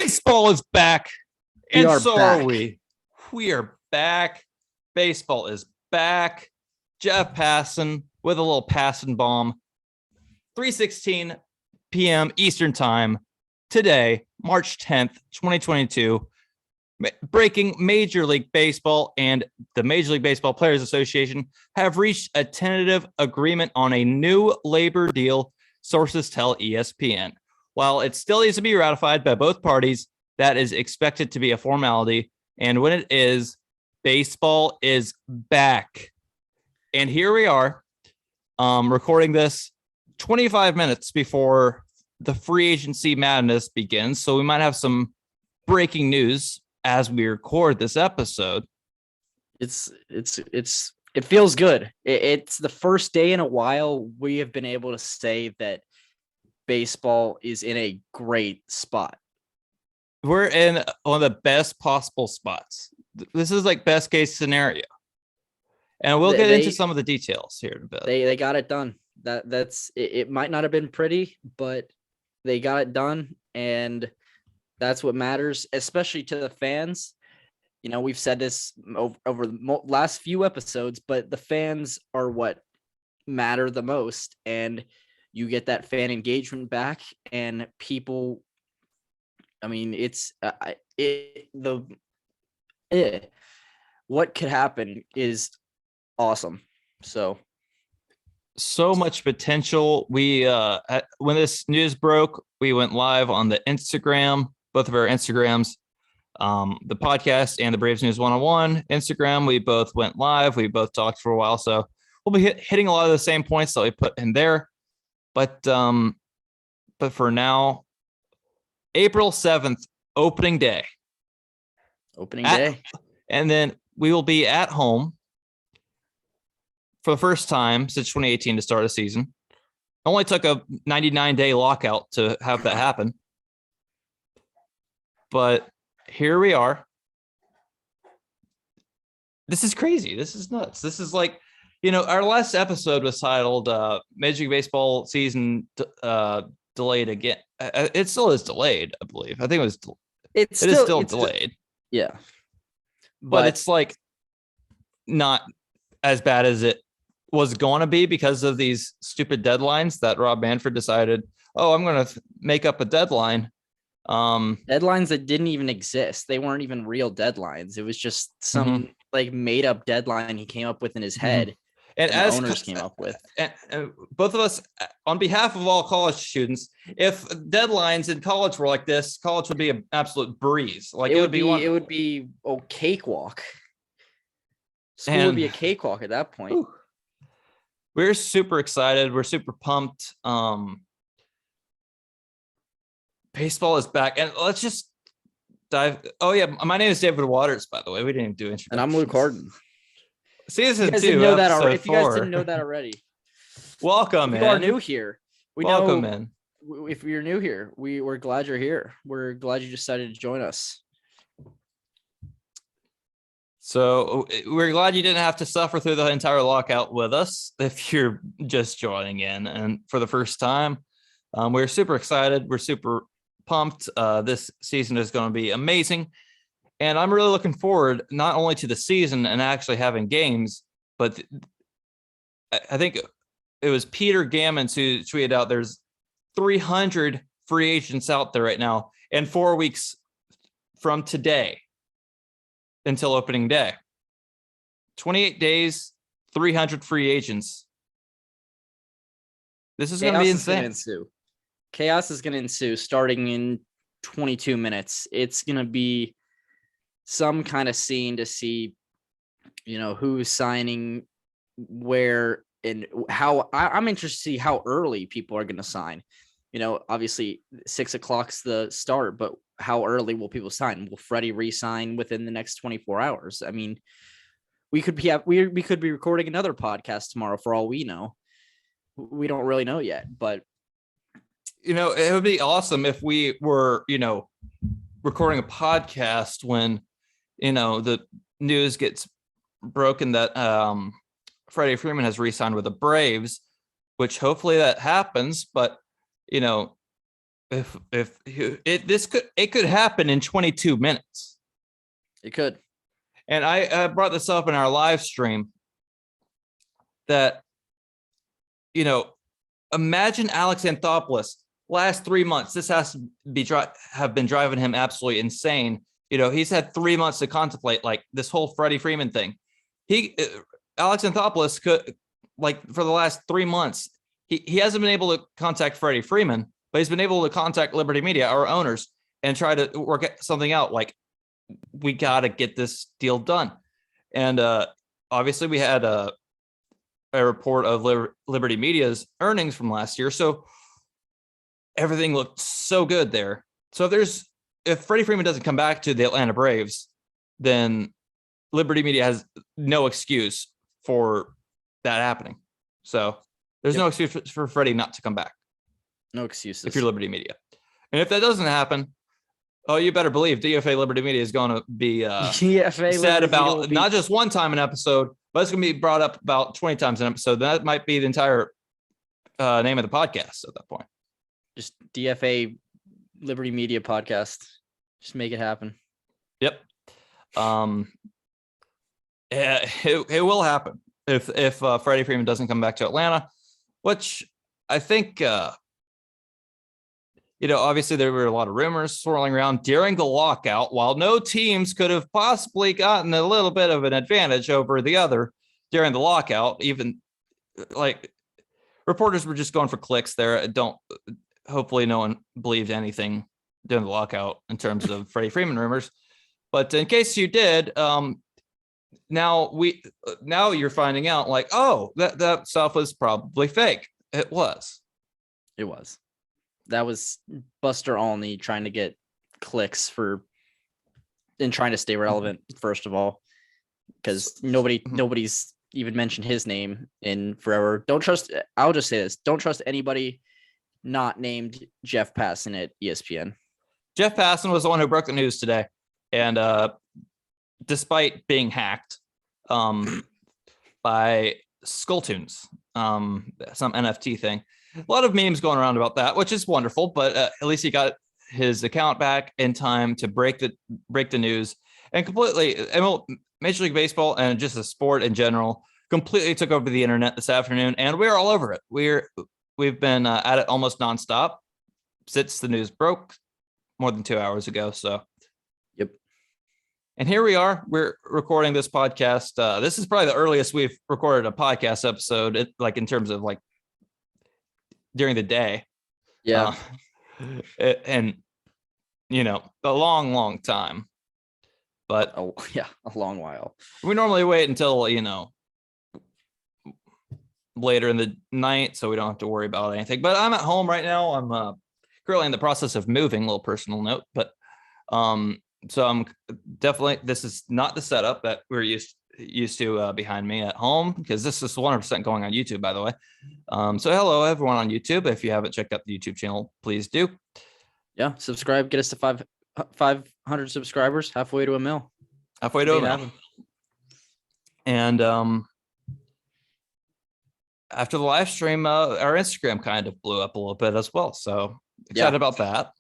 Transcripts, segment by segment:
Baseball is back, and so back. are we. We are back. Baseball is back. Jeff Passan with a little Passan bomb. 3:16 p.m. Eastern Time today, March 10th, 2022. Breaking Major League Baseball and the Major League Baseball Players Association have reached a tentative agreement on a new labor deal, sources tell ESPN. While it still needs to be ratified by both parties, that is expected to be a formality. And when it is, baseball is back. And here we are, recording this 25 minutes before the free agency madness begins. So we might have some breaking news as we record this episode. It feels good. It's the first day in a while we have been able to say that baseball is in a great spot. We're in one of the best possible spots. This is like best case scenario. And we'll get into some of the details here in a bit. They got it done. That's it might not have been pretty, but they got it done, and that's what matters, especially to the fans. You know, we've said this over the last few episodes, but the fans are what matter the most, and you get that fan engagement back, and people. I mean, what could happen is awesome. So much potential. We when this news broke, we went live on the Instagram, both of our Instagrams, the podcast and the Braves News 101 Instagram. We both went live. We both talked for a while, so we'll be hitting a lot of the same points that we put in there. But for now, April 7th, opening day. And then we will be at home for the first time since 2018 to start a season. It only took a 99-day lockout to have that happen. But here we are. This is crazy. This is nuts. This is like, our last episode was titled Major League Baseball season delayed again. It still is delayed, I believe. I think it is still delayed. Yeah. But it's like not as bad as it was going to be because of these stupid deadlines that Rob Manfred decided, I'm going to make up a deadline. Deadlines that didn't even exist. They weren't even real deadlines. It was just some like made up deadline he came up with in his head. And as owners came up with. And both of us, on behalf of all college students, if deadlines in college were like this, college would be an absolute breeze. Like it would be a cakewalk. School would be a cakewalk at that point. Whew. We're super excited. We're super pumped. Baseball is back, and let's just dive. Oh yeah, my name is David Waters. By the way, we didn't even do introductions. And I'm Luke Hardin. Season 2. If you guys didn't know that already, welcome. If you are new here, welcome in. If you're new here, we're glad you're here. We're glad you decided to join us. So we're glad you didn't have to suffer through the entire lockout with us. If you're just joining in and for the first time, we're super excited. We're super pumped. This season is going to be amazing. And I'm really looking forward not only to the season and actually having games, but I think it was Peter Gammons who tweeted out there's 300 free agents out there right now in 4 weeks from today until opening day. 28 days, 300 free agents. This is going to be insane. Chaos is going to ensue starting in 22 minutes. It's going to be some kind of scene to see, who's signing where and how. I'm interested to see how early people are going to sign. Obviously 6 o'clock's the start, but how early will people sign? Will Freddie re-sign within the next 24 hours? I mean, we could be recording another podcast tomorrow for all we know. We don't really know yet, but it would be awesome if we were, recording a podcast when, the news gets broken that Freddie Freeman has re-signed with the Braves, which hopefully that happens. But, if it could happen in 22 minutes. It could. And I brought this up in our live stream that, imagine Alex Anthopoulos last 3 months. This has to have been driving him absolutely insane. He's had 3 months to contemplate like this whole Freddie Freeman thing. Alex Anthopoulos could, like, for the last 3 months, he hasn't been able to contact Freddie Freeman, but he's been able to contact Liberty Media, our owners, and try to work something out. Like, we got to get this deal done. And obviously we had a report of Liberty Media's earnings from last year. So everything looked so good there. So if Freddie Freeman doesn't come back to the Atlanta Braves, then Liberty Media has no excuse for that happening. So there's no excuse for Freddie not to come back. No excuses. If you're Liberty Media. And if that doesn't happen, you better believe DFA Liberty Media is going to be sad about not just one time an episode, but it's going to be brought up about 20 times an episode. That might be the entire name of the podcast at that point. Just DFA Liberty Media podcast. Just make it happen. Yep. It will happen if Freddie Freeman doesn't come back to Atlanta, which I think, obviously there were a lot of rumors swirling around during the lockout. While no teams could have possibly gotten a little bit of an advantage over the other during the lockout, even like reporters were just going for clicks there. Hopefully no one believed anything during the lockout in terms of Freddie Freeman rumors. But in case you did, now you're finding out like, oh, that stuff was probably fake. It was. That was Buster Olney trying to get clicks and trying to stay relevant, first of all, because nobody's even mentioned his name in forever. I'll just say this. Don't trust anybody not named Jeff Passan at ESPN. Jeff Passan was the one who broke the news today. And despite being hacked by Skulltunes, some NFT thing, a lot of memes going around about that, which is wonderful. But at least he got his account back in time to break the news, and completely Major League Baseball and just the sport in general completely took over the internet this afternoon, and we're all over it. We've been at it almost nonstop since the news broke more than 2 hours ago. So, yep. And here we are. We're recording this podcast. This is probably the earliest we've recorded a podcast episode, in terms of like during the day. Yeah. And a long time. But a long while. We normally wait until later in the night, so we don't have to worry about anything. But I'm at home right now. I'm currently in the process of moving. A little personal note, but so I'm definitely, this is not the setup that we're used to behind me at home, because this is 100% going on YouTube, by the way. So hello everyone on YouTube. If you haven't checked out the YouTube channel, please do. Yeah, subscribe. Get us to 500 subscribers. Halfway to a mil. Halfway to a mil. And after the live stream, our Instagram kind of blew up a little bit as well. So excited about that.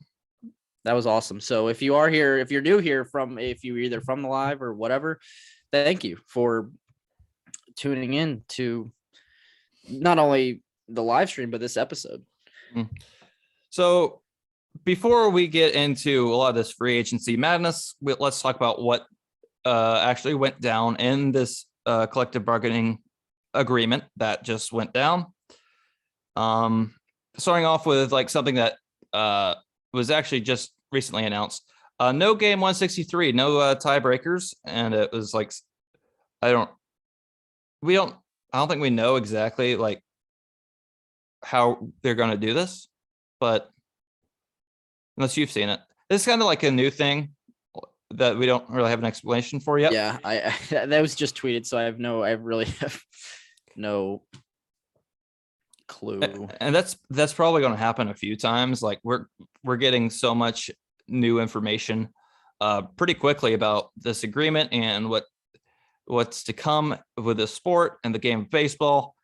That was awesome. So if you are here, if you're new here if you're either from the live or whatever, thank you for tuning in to not only the live stream, but this episode. So before we get into a lot of this free agency madness, let's talk about what actually went down in this collective bargaining agreement that just went down. Starting off with like something that was actually just recently announced. No game 163, no tiebreakers, and it was like, I don't think we know exactly like how they're going to do this, but unless you've seen it, it's kind of like a new thing that we don't really have an explanation for yet. Yeah, I that was just tweeted, so I really have no clue. And that's probably going to happen a few times. Like we're getting so much new information pretty quickly about this agreement and what's to come with the sport and the game of baseball.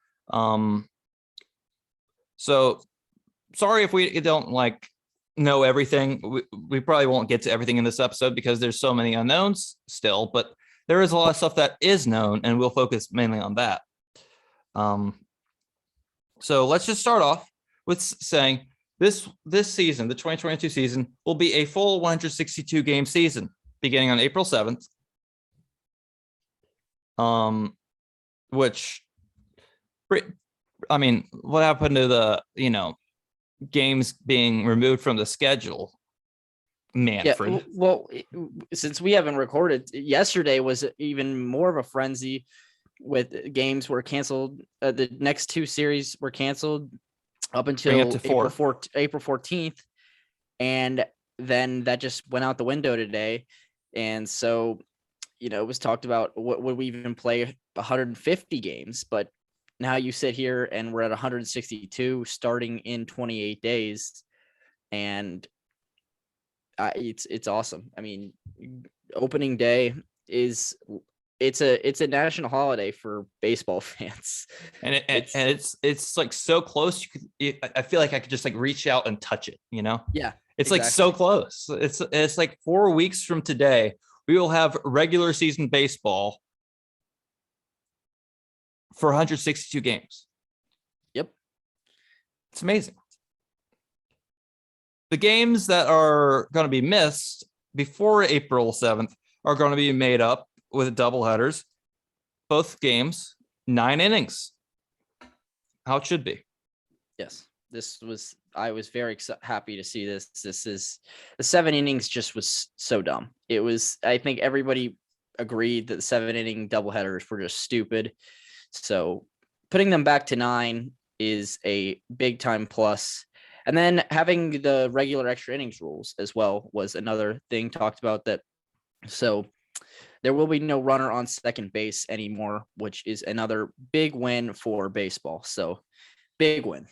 So sorry if we don't like know everything. We probably won't get to everything in this episode because there's so many unknowns still, but there is a lot of stuff that is known, and we'll focus mainly on that. So let's just start off with saying this season, the 2022 season, will be a full 162 game season beginning on April 7th. Which, I mean, what happened to the, games being removed from the schedule? Manfred. Yeah, well, since we haven't recorded, yesterday was even more of a frenzy with games were canceled. The next two series were canceled up until April 14th. And then that just went out the window today. And so, it was talked about, what would we even play 150 games? But now you sit here and we're at 162 starting in 28 days. And it's awesome. I mean, opening day it's a national holiday for baseball fans, and it's like so close. I feel like I could just like reach out and touch it. Yeah, it's exactly. Like so close. It's like 4 weeks from today we will have regular season baseball for 162 games. Yep, it's amazing. The games that are going to be missed before April 7th are going to be made up with doubleheaders. Both games, 9 innings. How it should be. Yes, I was very happy to see this. This is the 7 innings just was so dumb. It was, I think everybody agreed that the 7-inning doubleheaders were just stupid. So putting them back to 9 is a big time plus. And then having the regular extra innings rules as well was another thing talked about. That so there will be no runner on second base anymore, which is another big win for baseball. So big win.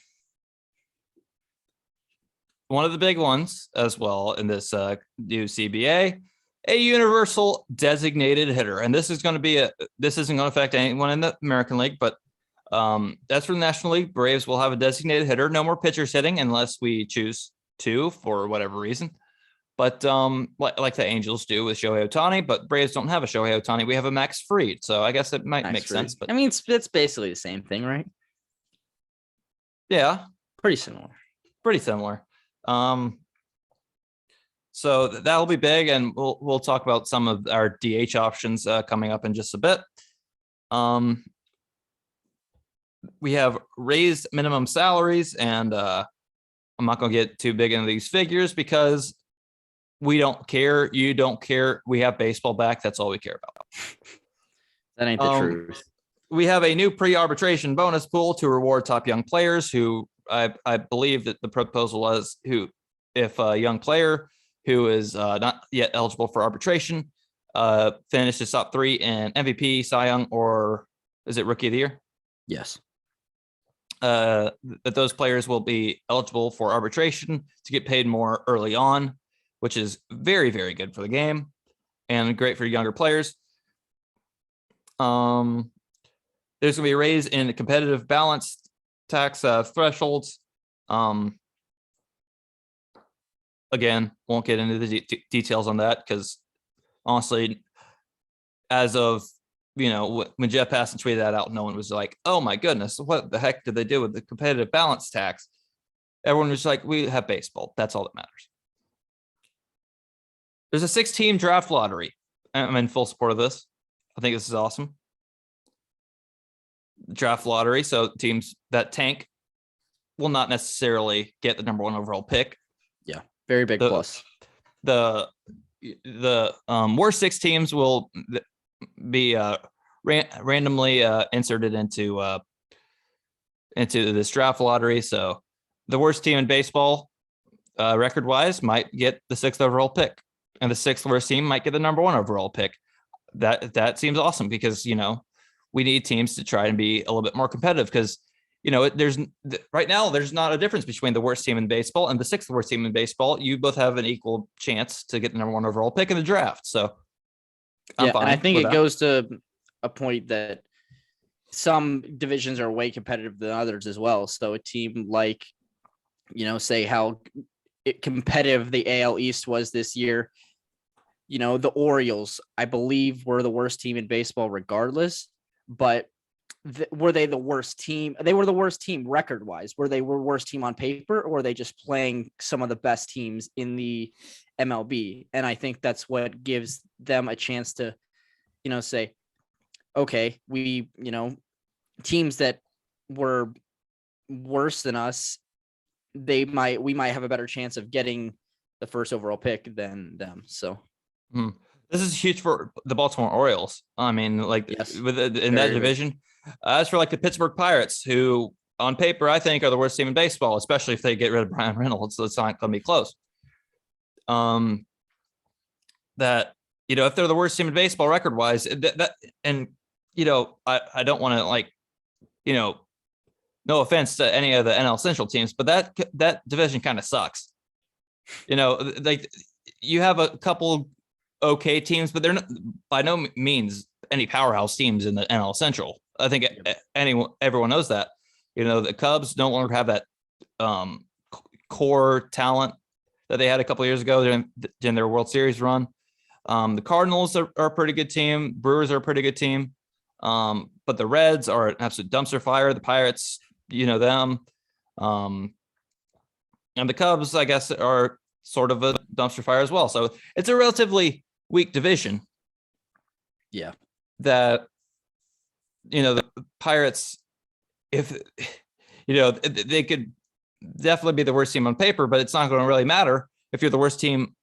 One of the big ones as well in this new CBA, a universal designated hitter. And this isn't going to affect anyone in the American League, but that's for the National League. Braves will have a designated hitter. No more pitchers hitting unless we choose to for whatever reason. But like the Angels do with Shohei Ohtani, but Braves don't have a Shohei Ohtani. We have a Max Fried. So I guess it might make sense. But I mean, it's basically the same thing, right? Yeah. Pretty similar. So that'll be big, and we'll talk about some of our DH options coming up in just a bit. We have raised minimum salaries, and I'm not going to get too big into these figures because we don't care. You don't care. We have baseball back. That's all we care about. That ain't the truth. We have a new pre-arbitration bonus pool to reward top young players who I believe that the proposal was if a young player who is not yet eligible for arbitration finishes top 3 in MVP, Cy Young, or is it Rookie of the Year? Yes. That those players will be eligible for arbitration to get paid more early on, which is very, very good for the game and great for younger players. There's going to be a raise in the competitive balance tax thresholds. Again, won't get into the details on that because honestly, as of when Jeff Passan tweeted that out, no one was like, "Oh my goodness, what the heck did they do with the competitive balance tax?" Everyone was like, "We have baseball. That's all that matters." There's a 6-team draft lottery. I'm in full support of this. I think this is awesome. Draft lottery, so teams that tank will not necessarily get the number 1 overall pick. Yeah, very big plus. The worst 6 teams will be randomly inserted into this draft lottery. So the worst team in baseball, record-wise, might get the 6th overall pick, and the 6th worst team might get the number 1 overall pick. That seems awesome because we need teams to try and be a little bit more competitive because right now there's not a difference between the worst team in baseball and the 6th worst team in baseball. You both have an equal chance to get the number 1 overall pick in the draft. So and I think it goes to a point that some divisions are way competitive than others as well. So a team like, say how competitive the AL East was this year. You know, the Orioles, I believe, were the worst team in baseball regardless, but were they the worst team? They were the worst team record-wise. Were they worst team on paper, or were they just playing some of the best teams in the MLB? And I think that's what gives them a chance to, say, okay, teams that were worse than us, we might have a better chance of getting the first overall pick than them. So this is huge for the Baltimore Orioles. I mean, like yes, in that division. As for like the Pittsburgh Pirates, who on paper I think are the worst team in baseball, especially if they get rid of Brian Reynolds, so it's not going to be close. That if they're the worst team in baseball record wise, and I don't want to like, no offense to any of the NL Central teams, but that division kind of sucks. Like you have a couple okay teams, but they're not by no means any powerhouse teams in the NL Central. I think everyone knows that. The Cubs no longer have that core talent that they had a couple of years ago during their World Series run. The Cardinals are a pretty good team. Brewers are a pretty good team. But the Reds are an absolute dumpster fire. The Pirates, them. And the Cubs, I guess, are sort of a dumpster fire as well. So it's a relatively weak division. Yeah. That, the Pirates, if, they could definitely be the worst team on paper, but it's not going to really matter if you're the worst team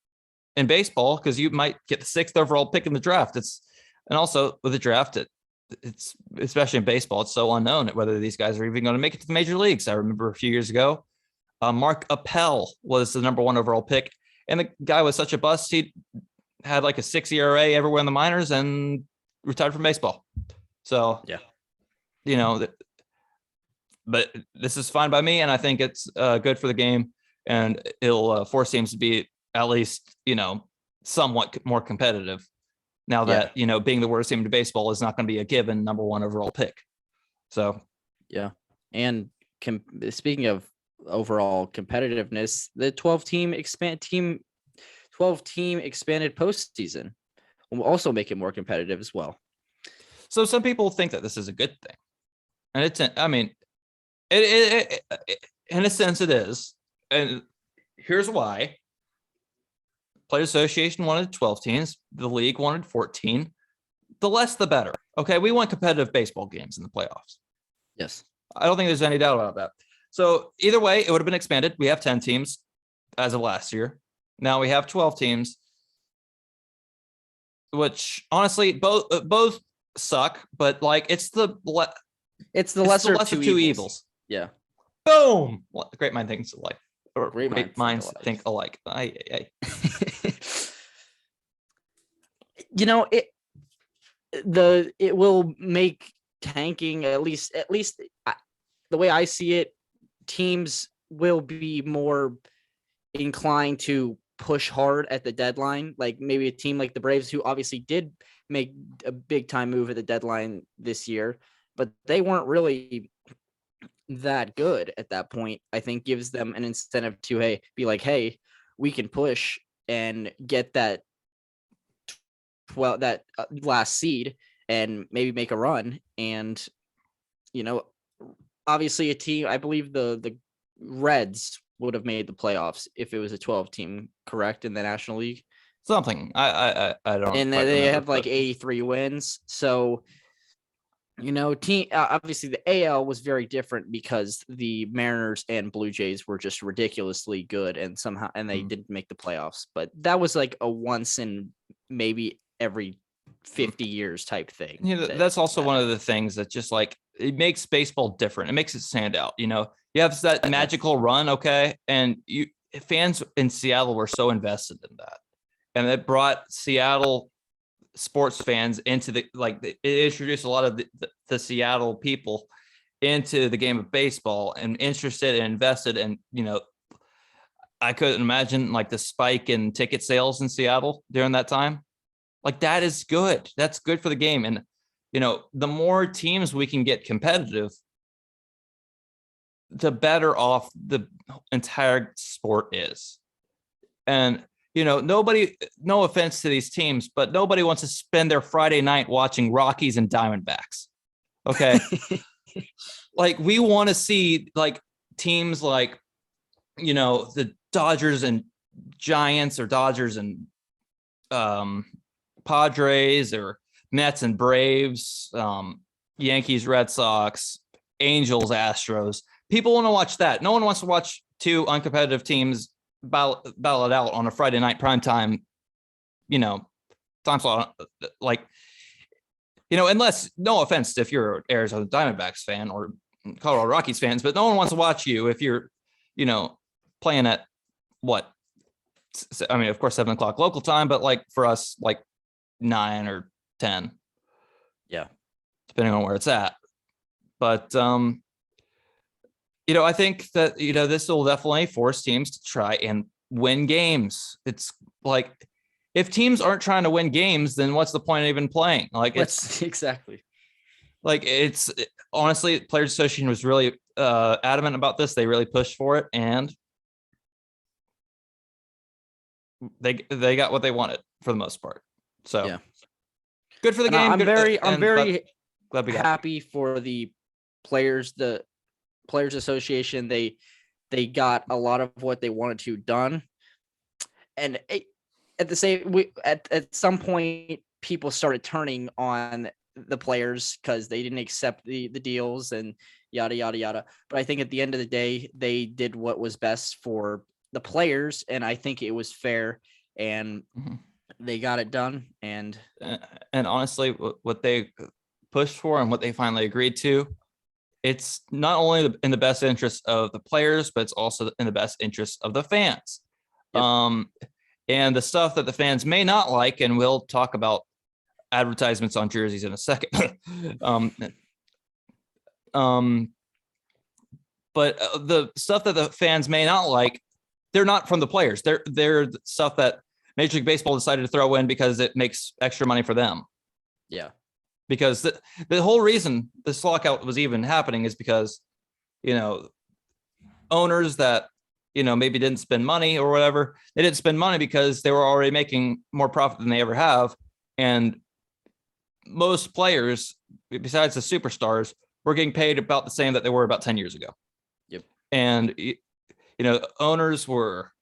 in baseball, because you might get the 6th overall pick in the draft. And also with the draft, it's especially in baseball, it's so unknown whether these guys are even going to make it to the major leagues. I remember a few years ago, Mark Appel was the number 1 overall pick, and the guy was such a bust. He had like a 6 ERA everywhere in the minors and retired from baseball. So, yeah, but this is fine by me, and I think it's good for the game, and it'll force teams to be at least, somewhat more competitive. Now that, being the worst team in baseball is not going to be a given number 1 overall pick. So, yeah. And speaking of overall competitiveness, the 12-team expanded postseason will also make it more competitive as well. So some people think that this is a good thing, and it in a sense it is. And here's why. Players Association wanted 12 teams. The league wanted 14. The less, the better. Okay, we want competitive baseball games in the playoffs. Yes. I don't think there's any doubt about that. So either way, it would have been expanded. We have 10 teams as of last year. Now we have 12 teams, which honestly both suck, but like it's the lesser of two evils. Yeah. Boom. Great mind thinks alike. Or great minds think alike. It will make tanking at least the way I see it, teams will be more inclined to push hard at the deadline. Like maybe a team like the Braves, who obviously did make a big time move at the deadline this year, but they weren't really that good at that point. I think gives them an incentive to be like, hey, we can push and get that last seed and maybe make a run. And obviously a team, I believe the Reds would have made the playoffs if it was a 12-team, correct, in the National League. Something I don't. And they have like 83 wins. So team obviously the AL was very different because the Mariners and Blue Jays were just ridiculously good, and they didn't make the playoffs. But that was like a once in maybe every 50 years type thing. That's also one of the things that just like it makes baseball different. It makes it stand out. You have that magical run, okay, and fans in Seattle were so invested in that, and it brought Seattle sports fans into it introduced a lot of the Seattle people into the game of baseball and interested and invested. And I couldn't imagine like the spike in ticket sales in Seattle during that time. Like that is good. That's good for the game. And the more teams we can get competitive, the better off the entire sport is. And, nobody, no offense to these teams, but nobody wants to spend their Friday night watching Rockies and Diamondbacks. Okay. Like, we want to see like teams like, the Dodgers and Giants, or Dodgers and Padres, or Mets and Braves, Yankees, Red Sox, Angels, Astros. People want to watch that. No one wants to watch two uncompetitive teams battle it out on a Friday night primetime, time slot. Like, unless, no offense if you're an Arizona Diamondbacks fan or Colorado Rockies fans, but no one wants to watch you if you're, playing at what? I mean, of course, 7:00 local time, but like for us, like 9 or 10. Yeah. Depending on where it's at. But, I think that, this will definitely force teams to try and win games. It's like, if teams aren't trying to win games, then what's the point of even playing? Like, it's exactly. Like, honestly, Players Association was really adamant about this. They really pushed for it, and they got what they wanted for the most part. So yeah, good for the game. I'm very glad we got happy for the Players Association. They got a lot of what they wanted to done, and at some point, people started turning on the players because they didn't accept the deals and yada yada yada. But I think at the end of the day, they did what was best for the players, and I think it was fair, and they got it done. And honestly, what they pushed for and what they finally agreed to, it's not only in the best interest of the players, but it's also in the best interest of the fans. Yep. And the stuff that the fans may not like, and we'll talk about advertisements on jerseys in a second. But the stuff that the fans may not like, they're not from the players. They're the stuff that Major League Baseball decided to throw in because it makes extra money for them. Yeah. Because the whole reason this lockout was even happening is because, owners that, maybe didn't spend money or whatever, they didn't spend money because they were already making more profit than they ever have. And most players, besides the superstars, were getting paid about the same that they were about 10 years ago. Yep. And, owners were,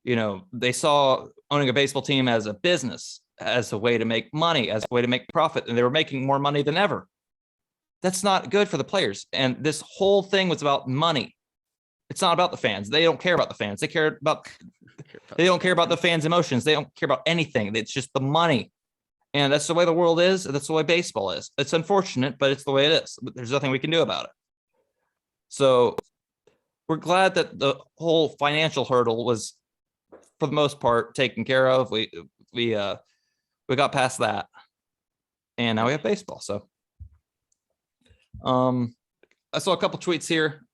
they saw owning a baseball team as a business, as a way to make money, as a way to make profit, and they were making more money than ever. That's not good for the players. And this whole thing was about money. It's not about the fans. They don't care about the fans. They don't care about the fans' emotions. They don't care about anything. It's just the money. And that's the way the world is. And that's the way baseball is. It's unfortunate, but it's the way it is. There's nothing we can do about it. So we're glad that the whole financial hurdle was, for the most part, taken care of. We got past that, and now we have baseball. So, I saw a couple tweets here,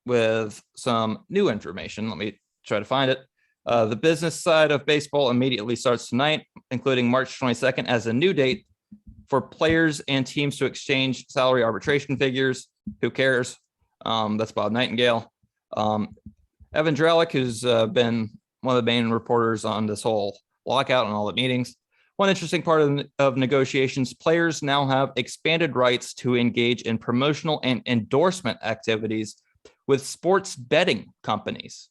with some new information. Let me try to find it. The business side of baseball immediately starts tonight, including March 22nd as a new date for players and teams to exchange salary arbitration figures. Who cares? That's Bob Nightingale. Evan Drellick, who's been one of the main reporters on this whole lockout and all the meetings. One interesting part of negotiations, players now have expanded rights to engage in promotional and endorsement activities with sports betting companies.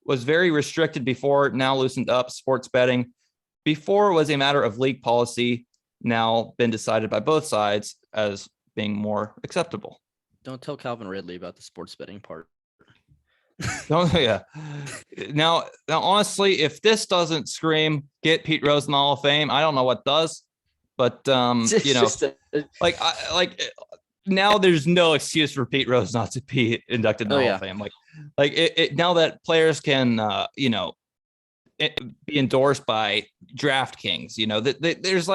Was very restricted before, now loosened up. Sports betting before was a matter of league policy, now been decided by both sides as being more acceptable. Don't tell Calvin Ridley about the sports betting part. Yeah. Now, honestly, if this doesn't scream get Pete Rose in the Hall of Fame, I don't know what does. But now there's no excuse for Pete Rose not to be inducted in the Hall of Fame. Now that players can, be endorsed by DraftKings, there's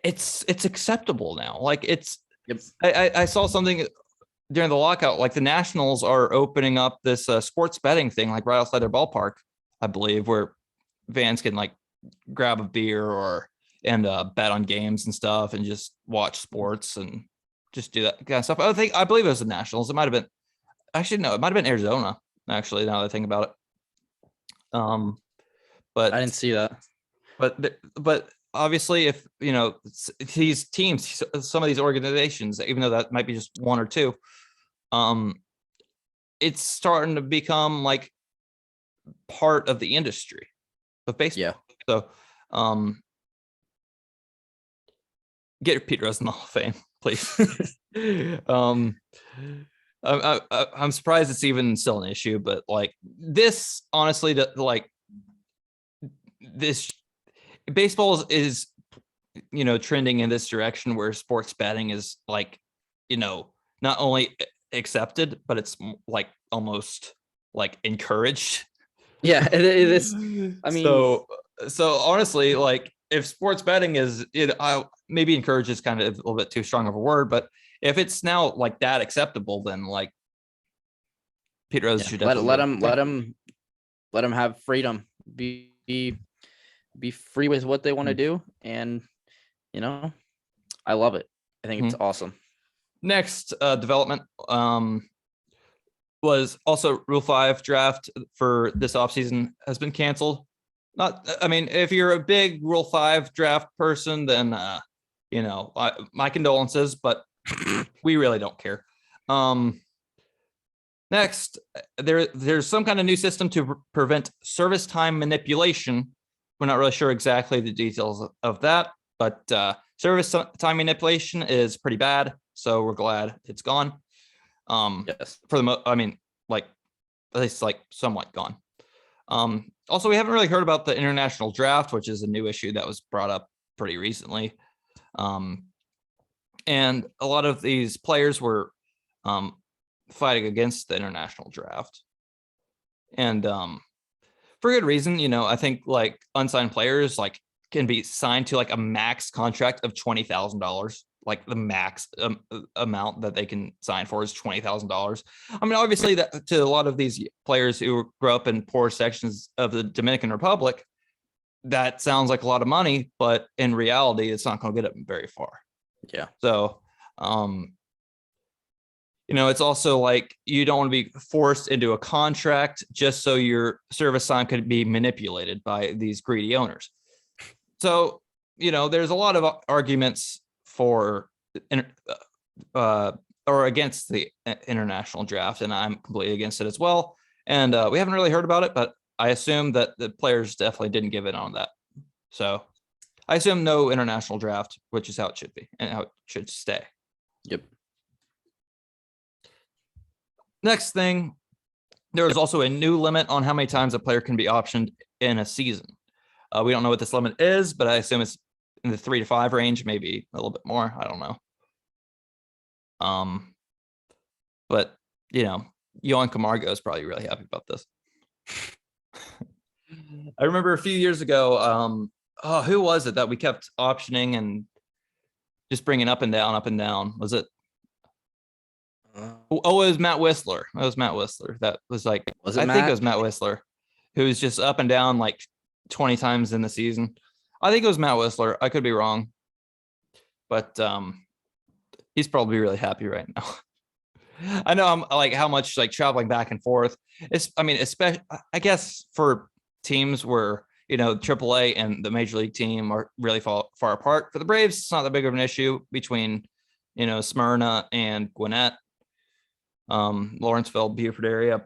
it's acceptable now. Yep. I saw something during the lockout, the Nationals are opening up this sports betting thing, right outside their ballpark, I believe, where fans can grab a beer and bet on games and stuff and just watch sports and just do that kind of stuff. I believe it was the Nationals. It might have been, actually, no, it might have been Arizona. actually, now that I think about it. But I didn't see that. but obviously, if these teams, some of these organizations, even though that might be just one or two, it's starting to become like part of the industry of baseball. Yeah. So get Pete Rose in the Hall of Fame, please. I'm surprised it's even still an issue, but like this, honestly, like this baseball is trending in this direction where sports betting is like, not only accepted, but it's like almost like encouraged. Yeah, it is. I mean, so honestly, like if sports betting is maybe encourage is kind of a little bit too strong of a word, but if it's now like that acceptable, then like Pete Rose should let definitely them have freedom, be free with what they want to do, and I love it. I think it's awesome. Next development was also Rule 5 draft for this offseason has been canceled. If you're a big Rule 5 draft person, then my condolences, but we really don't care. Next, there's some kind of new system to prevent service time manipulation. We're not really sure exactly the details of that, but service time manipulation is pretty bad, so we're glad it's gone. Yes. For the at least like somewhat gone. Also, we haven't really heard about the international draft, which is a new issue that was brought up pretty recently. And a lot of these players were fighting against the international draft. And for good reason, I think like unsigned players like can be signed to like a max contract of $20,000. Like the max amount that they can sign for is $20,000. I mean, obviously that to a lot of these players who grew up in poor sections of the Dominican Republic, that sounds like a lot of money, but in reality, it's not going to get them very far. Yeah. So, it's also like you don't want to be forced into a contract just so your service time could be manipulated by these greedy owners. So, there's a lot of arguments for or against the international draft, and I'm completely against it as well. And we haven't really heard about it, but I assume that the players definitely didn't give in on that. So I assume no international draft, which is how it should be and how it should stay. Yep. Next thing, there is also a new limit on how many times a player can be optioned in a season. We don't know what this limit is, but I assume it's in the 3 to 5 range, maybe a little bit more. I don't know. But Yohan Camargo is probably really happy about this. I remember a few years ago, who was it that we kept optioning and just bringing up and down? Was it? It was Matt Whistler. It was Matt Whistler. That was like, I think it was Matt Whistler, who was just up and down like 20 times in the season. I think it was Matt Whistler. I could be wrong, but he's probably really happy right now. I know I'm like how much like traveling back and forth. Especially I guess for teams where AAA and the major league team are really far apart. For the Braves, it's not that big of an issue between Smyrna and Gwinnett, Lawrenceville, Beaufort area.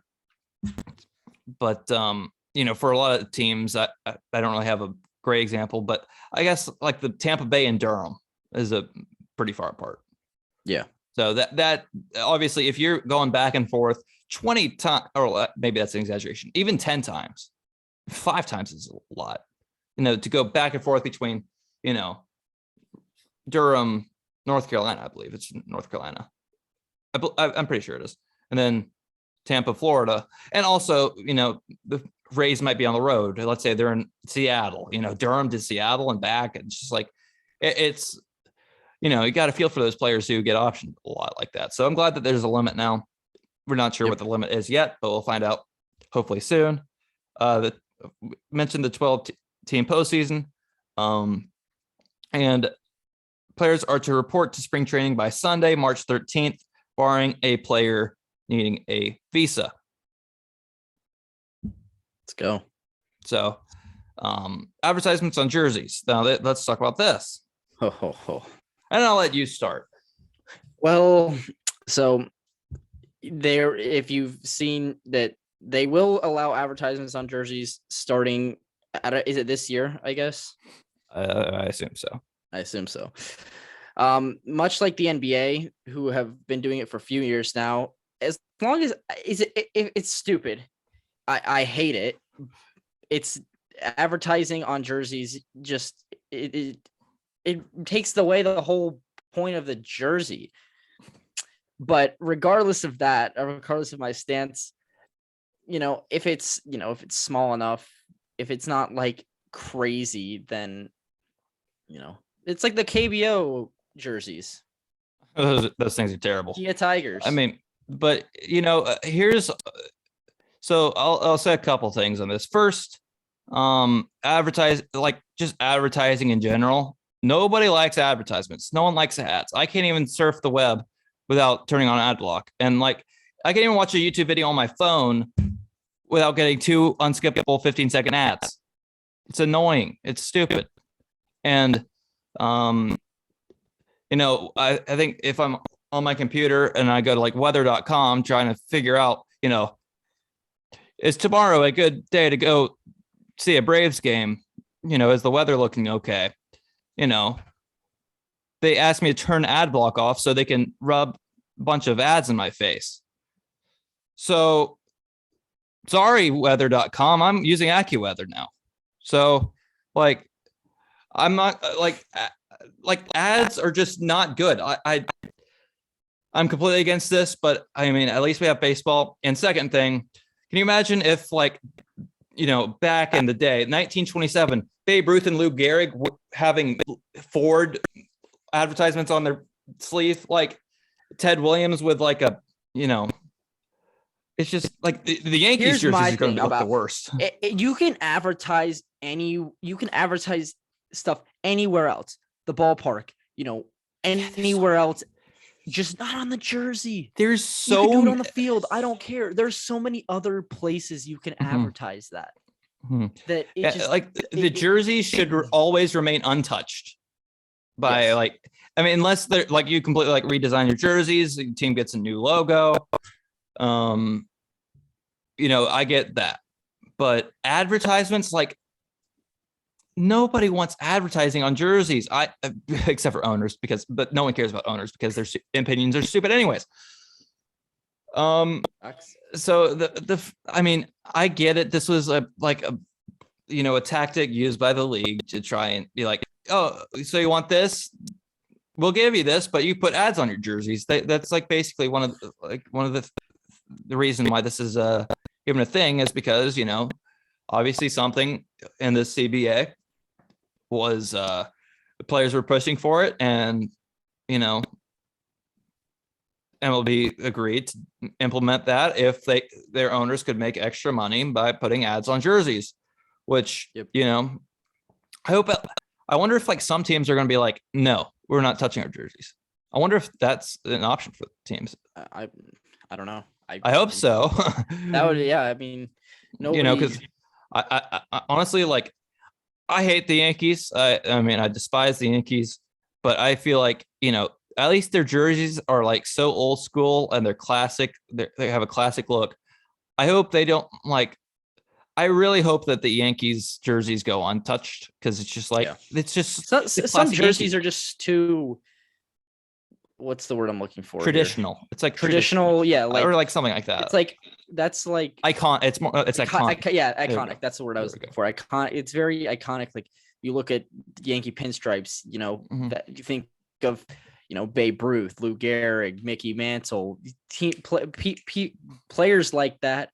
But for a lot of teams, I don't really have a great example, but I guess like the Tampa Bay and Durham is a pretty far apart. Yeah. So that obviously, if you're going back and forth 20 times, or maybe that's an exaggeration, even 10 times, 5 times is a lot, to go back and forth between, Durham, North Carolina, I believe it's North Carolina. I'm pretty sure it is. And then Tampa, Florida. And also, the Rays might be on the road. Let's say they're in Seattle, Durham to Seattle and back. It's just like, it's, you got to feel for those players who get optioned a lot like that. So I'm glad that there's a limit now. We're not sure what the limit is yet, but we'll find out hopefully soon. Mentioned the 12-team postseason. And players are to report to spring training by Sunday, March 13th, barring a player needing a visa. Let's go. So, advertisements on jerseys. Now let's talk about this. Ho, ho, ho. And I'll let you start. Well, so there, if you've seen that, they will allow advertisements on jerseys starting at is it this year? I guess. I assume so. I assume so. Much like the NBA, who have been doing it for a few years now. As long as it's stupid. I hate it. It's advertising on jerseys. Just it takes away the whole point of the jersey. But regardless of that, or regardless of my stance, if it's small enough, if it's not like crazy, then it's like the KBO jerseys. Those things are terrible. Kia Tigers. I mean, but here's so I'll say a couple things on this. First, just advertising in general. Nobody likes advertisements. No one likes ads. I can't even surf the web without turning on ad block. And I can't even watch a YouTube video on my phone without getting 2 unskippable 15-second ads. It's annoying. It's stupid. And I think if I'm on my computer and I go to weather.com trying to figure out, is tomorrow a good day to go see a Braves game? Is the weather looking okay? They asked me to turn ad block off so they can rub a bunch of ads in my face. So sorry, weather.com. I'm using AccuWeather now. So I'm not ads are just not good. I'm completely against this, but I mean, at least we have baseball. And second thing, can you imagine if back in the day, 1927, Babe Ruth and Lou Gehrig having Ford advertisements on their sleeve, Ted Williams with it's just the Yankees jerseys are going to be the worst. You can advertise stuff anywhere else, the ballpark, anywhere else, just not on the jersey. There's so you can do it on the field. I don't care. There's so many other places you can advertise that. That the jerseys should always remain untouched by unless they're you completely redesign your jerseys, the team gets a new logo. I get that, but advertisements, nobody wants advertising on jerseys. Except for owners, but no one cares about owners because their opinions are stupid anyways. So I get it. This was a tactic used by the league to try and be oh, so you want this? We'll give you this, but you put ads on your jerseys. That's basically one of the reason why this is even a thing is because obviously something in the CBA was the players were pushing for it, and MLB agreed to implement that if their owners could make extra money by putting ads on jerseys, which I wonder if some teams are going to be no, we're not touching our jerseys. I wonder if that's an option for teams. I don't know. I hope so. That would, yeah. I mean, because I honestly I hate the Yankees. I despise the Yankees, but I feel at least their jerseys are so old school and they're classic. They have a classic look. I hope they don't I really hope that the Yankees jerseys go untouched because it's just it's just some jerseys are just too. What's the word I'm looking for? Traditional. Here? It's traditional, yeah, or something like that. It's that's icon. It's more. It's iconic. Iconic. That's the word I was looking for. Iconic. It's very iconic. You look at Yankee pinstripes. That you think of. Babe Ruth, Lou Gehrig, Mickey Mantle, players like that.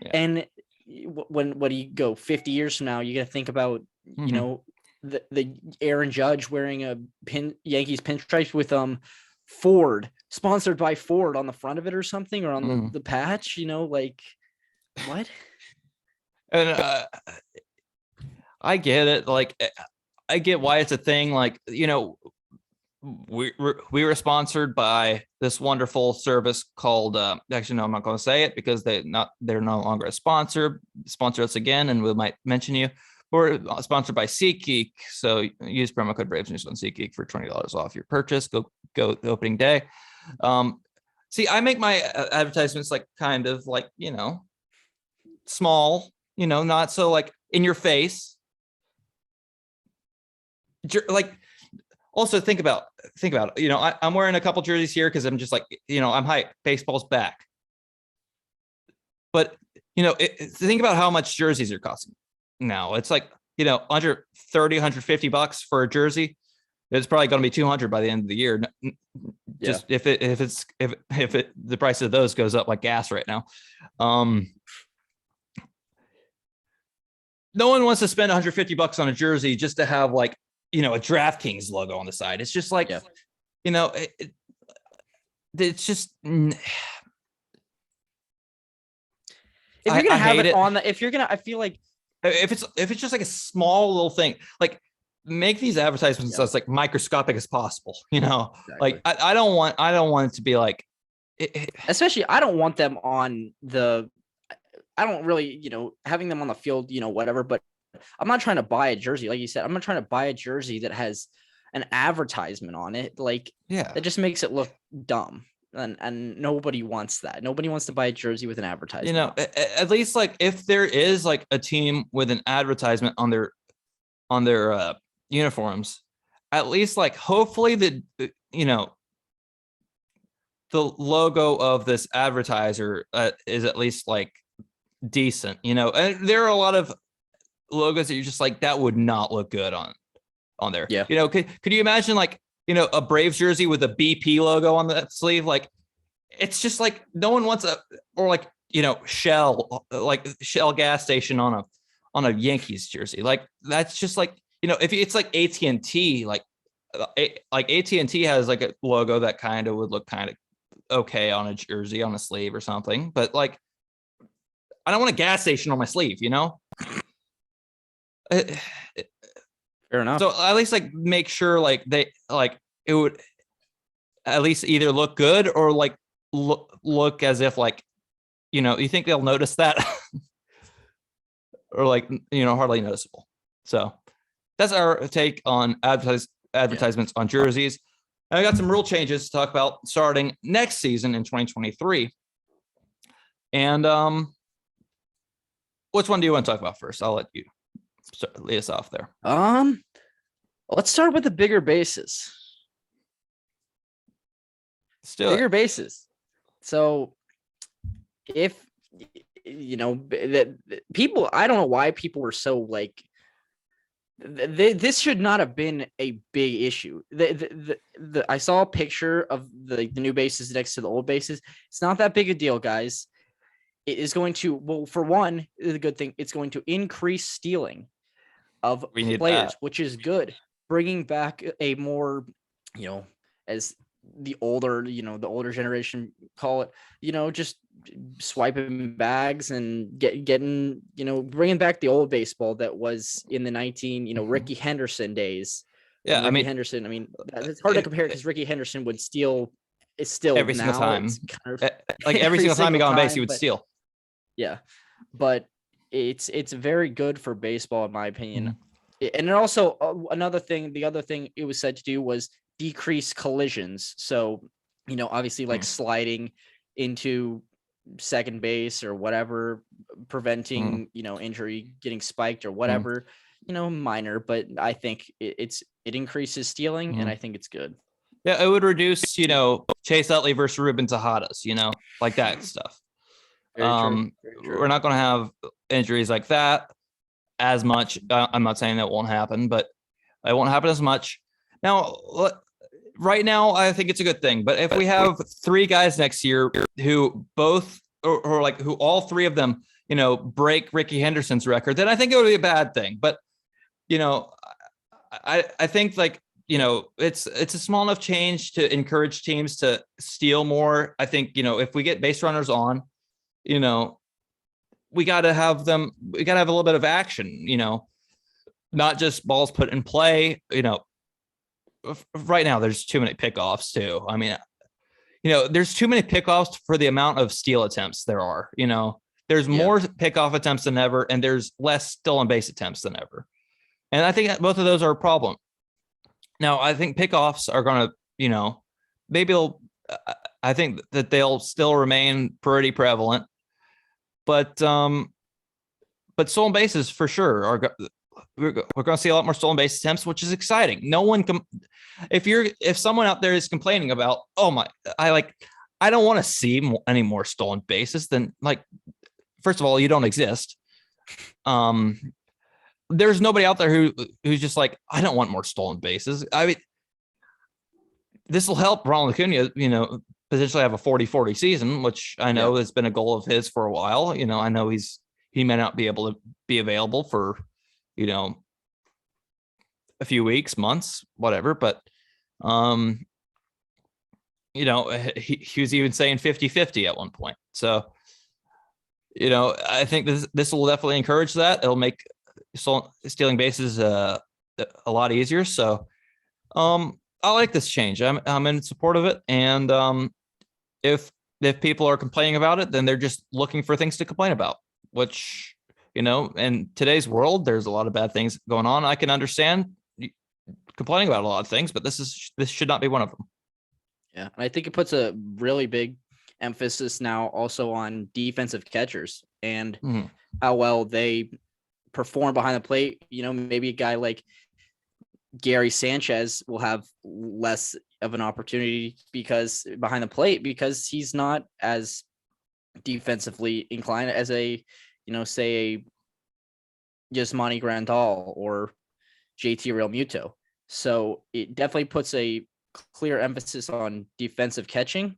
Yeah. And when do you go 50 years from now? You got to think about the Aaron Judge wearing a Yankees pinstripes with Ford, sponsored by Ford on the front of it or something, or on the patch. What? And I get it. I get why it's a thing. we were sponsored by this wonderful service called actually no, I'm not going to say it because they're no longer a sponsor us again, and we might mention you. We're sponsored by SeatGeek, so use promo code Braves News on SeatGeek for $20 off your purchase. Go opening day. See, I make my advertisements like kind of like, small, not so like in your face. Like, also think about it. I'm wearing a couple jerseys here because I'm just like, I'm hyped. Baseball's back. But, think about how much jerseys are costing now. It's like, under $30, $150 for a jersey. It's probably going to be 200 by the end of the year. Just if the price of those goes up like gas right now. No one wants to spend $150 on a jersey just to have like, a DraftKings logo on the side. It's just like, it's just. If you're gonna have it on I feel like if it's just like a small little thing, like make these advertisements as like microscopic as possible. Exactly. Like I don't want it to be like. Especially, I don't want them on the. I don't really, having them on the field, whatever. But I'm not trying to buy a jersey, like you said. I'm not trying to buy a jersey that has an advertisement on it. Like, that just makes it look dumb. And nobody wants that. Nobody wants to buy a jersey with an advertisement. At least like if there is like a team with an advertisement on their uniforms, at least like hopefully the logo of this advertiser is at least like decent. And there are a lot of logos that you're just like, that would not look good on there. Yeah. Could you imagine like, a Braves jersey with a BP logo on the sleeve? Like, it's just like no one wants Shell gas station on a Yankees jersey. Like, that's just like, if it's like AT&T, like AT&T has like a logo that kind of would look kind of okay on a jersey, on a sleeve or something. But like, I don't want a gas station on my sleeve, Fair enough. So at least like make sure like they like it would at least either look good or like look as if like, you think they'll notice that or like, hardly noticeable. So that's our take on advertisements on jerseys. And I got some rule changes to talk about starting next season in 2023. And which one do you want to talk about first? I'll let you lead us off there. Let's start with the bigger bases. Bigger bases. So if people, I don't know why people were so like, this should not have been a big issue. I saw a picture of the new bases next to the old bases. It's not that big a deal, guys. It is going to, well, for one, the good thing, it's going to increase stealing of players, which is good. Bringing back a more, as the older generation call it, just swiping bags and getting, bringing back the old baseball that was in the Ricky Henderson days. Yeah, Henderson. I mean, it's hard to compare because Ricky Henderson would steal. It's still every single time. Kind of, like every single time he got on base, he would steal. Yeah, but it's very good for baseball in my opinion. Mm-hmm. And then also the other thing it was said to do was decrease collisions. So, obviously like sliding into second base or whatever, preventing, injury, getting spiked or whatever, minor, but I think it increases stealing and I think it's good. Yeah, it would reduce, Chase Utley versus Ruben Tejadas, like that stuff. Very true. We're not going to have injuries like that as much. I'm not saying that won't happen, but it won't happen as much. Now, right now, I think it's a good thing. But if we have three guys next year who both, or like who all three of them, break Ricky Henderson's record, then I think it would be a bad thing. But, I think like, it's a small enough change to encourage teams to steal more. I think, if we get base runners on, we got to have a little bit of action, not just balls put in play, right now there's too many pickoffs too. I mean, there's too many pickoffs for the amount of steal attempts there are. There's more pickoff attempts than ever, and there's less stolen base attempts than ever. And I think that both of those are a problem. Now, I think pickoffs are going to, maybe I think that they'll still remain pretty prevalent, but stolen bases for sure we're going to see a lot more stolen base attempts, which is exciting. No one can, if someone out there is complaining about, I don't want to see any more stolen bases, then first of all, you don't exist. There's nobody out there who's just like, I don't want more stolen bases. I mean, this will help Ronald Acuna, potentially have a 40-40 season, which I know has been a goal of his for a while. I know he may not be able to be available for, a few weeks, months, whatever. But, he was even saying 50-50 at one point. So, I think this will definitely encourage that. It'll make stealing bases a lot easier. So, I like this change. I'm in support of it. And if people are complaining about it, then they're just looking for things to complain about, which, in today's world, there's a lot of bad things going on. I can understand complaining about a lot of things, but this should not be one of them. Yeah. And I think it puts a really big emphasis now also on defensive catchers and how well they perform behind the plate. Maybe a guy like Gary Sanchez will have less of an opportunity because behind the plate, because he's not as defensively inclined as say a Yasmani Grandal or JT Realmuto. So it definitely puts a clear emphasis on defensive catching.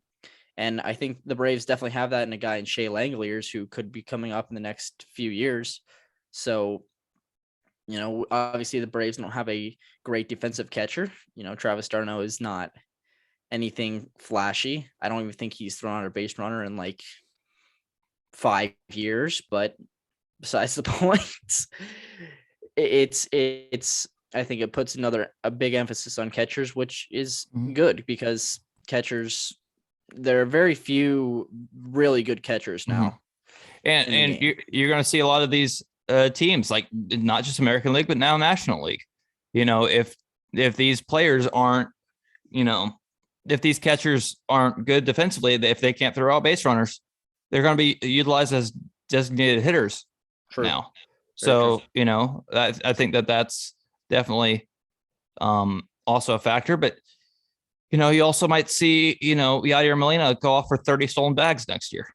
And I think the Braves definitely have that in a guy in Shea Langeliers, who could be coming up in the next few years. So, obviously the Braves don't have a great defensive catcher. Travis d'Arnaud is not anything flashy. I don't even think he's thrown out a base runner in 5 years, but besides the point, it's I think it puts a big emphasis on catchers, which is good because catchers, there are very few really good catchers now. And you're going to see a lot of these teams, not just American League, but now National League. If these players aren't, if these catchers aren't good defensively, if they can't throw out base runners, they're going to be utilized as designated hitters now. So, I think that's definitely also a factor. But, you also might see, Yadier Molina go off for 30 stolen bags next year.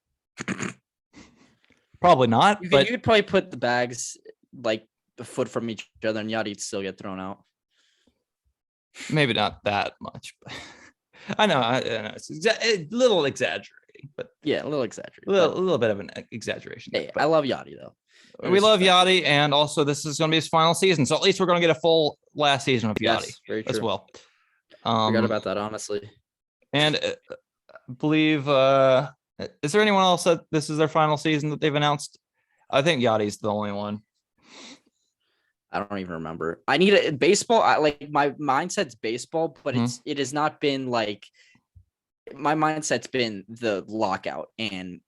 Probably not. You could probably put the bags a foot from each other and Yadi'd still get thrown out. Maybe not that much. But I know it's a little exaggerating. But yeah, a little exaggerated. A little bit of an exaggeration. Hey, I love Yachty though. We love Yachty, and also this is going to be his final season, so at least we're going to get a full last season of Yachty as well. Forgot about that, honestly. And I believe, is there anyone else that this is their final season that they've announced? I think Yachty's the only one. I don't even remember. I need a baseball. My mindset's baseball, but it has not been my mindset's been the lockout and